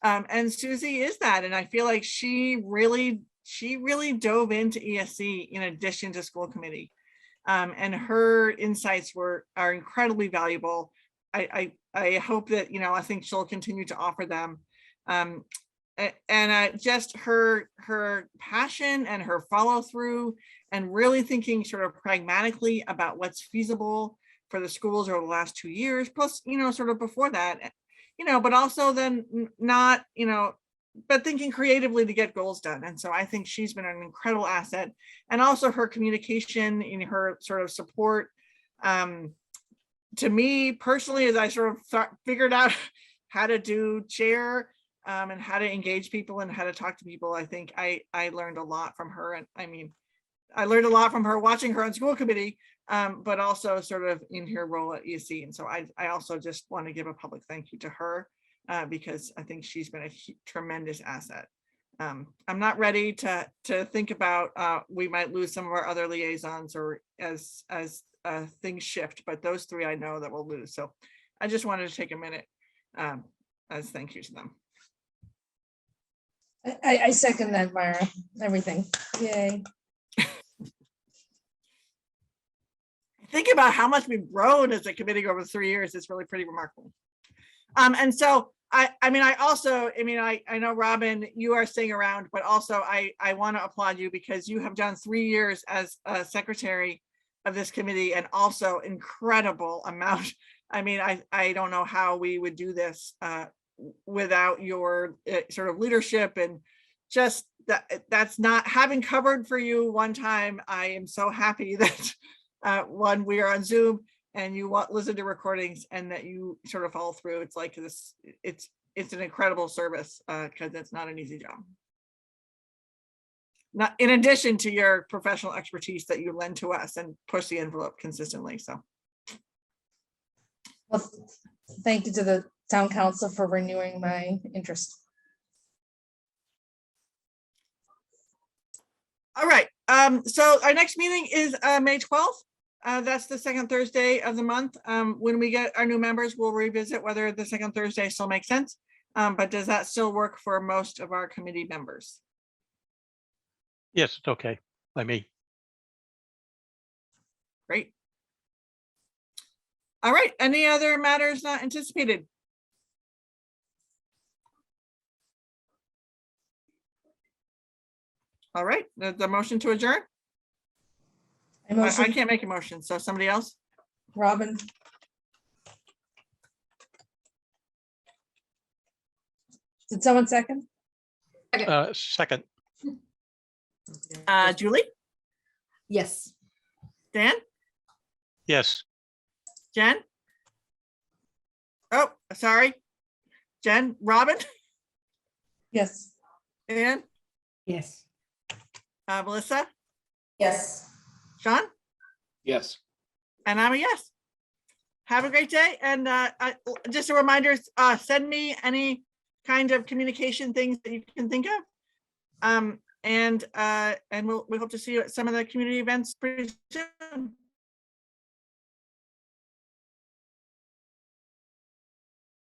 And Susie is that, and I feel like she really dove into ESC in addition to school committee, and her insights are incredibly valuable. I hope that, I think she'll continue to offer them, and just her passion and her follow through, and really thinking sort of pragmatically about what's feasible for the schools over the last 2 years, plus, sort of before that, but also then not, but thinking creatively to get goals done. And so I think she's been an incredible asset, and also her communication in her sort of support to me personally, as I sort of figured out how to do chair and how to engage people and how to talk to people. I think I learned a lot from her. And I mean, I learned a lot from her watching her on school committee, but also sort of in her role at ESC. And so I also just want to give a public thank you to her, because I think she's been a tremendous asset. I'm not ready to think about we might lose some of our other liaisons or as things shift, but those 3 I know that we'll lose. So I just wanted to take a minute as thank you to them. I second that, Myra. Everything. Yay. Think about how much we've grown as a committee over 3 years. It's really pretty remarkable. And so I know, Robin, you are staying around, but also I want to applaud you because you have done 3 years as a secretary of this committee, and also incredible amount. I mean, I don't know how we would do this without your sort of leadership, and just that's not having covered for you one time. I am so happy that we are on Zoom and you listen to recordings and that you sort of follow through. It's like this, it's an incredible service because it's not an easy job. Not in addition to your professional expertise that you lend to us and push the envelope consistently. So. Well, thank you to the town council for renewing my interest. All right. So our next meeting is May 12th. That's the second Thursday of the month. When we get our new members, we'll revisit whether the second Thursday still makes sense. But does that still work for most of our committee members? Yes, it's okay by me. Great. All right. Any other matters not anticipated? All right. The motion to adjourn? I can't make a motion, so somebody else? Robin. Did someone second? Second, Julie? Yes. Dan? yes. Jen? Oh, sorry. Jen? Robin? Yes. Ann? Yes. Melissa? Yes. Sean? Yes. And I'm a yes. Have a great day. And just a reminder, send me any kind of communication things that you can think of. And we hope to see you at some of the community events pretty soon.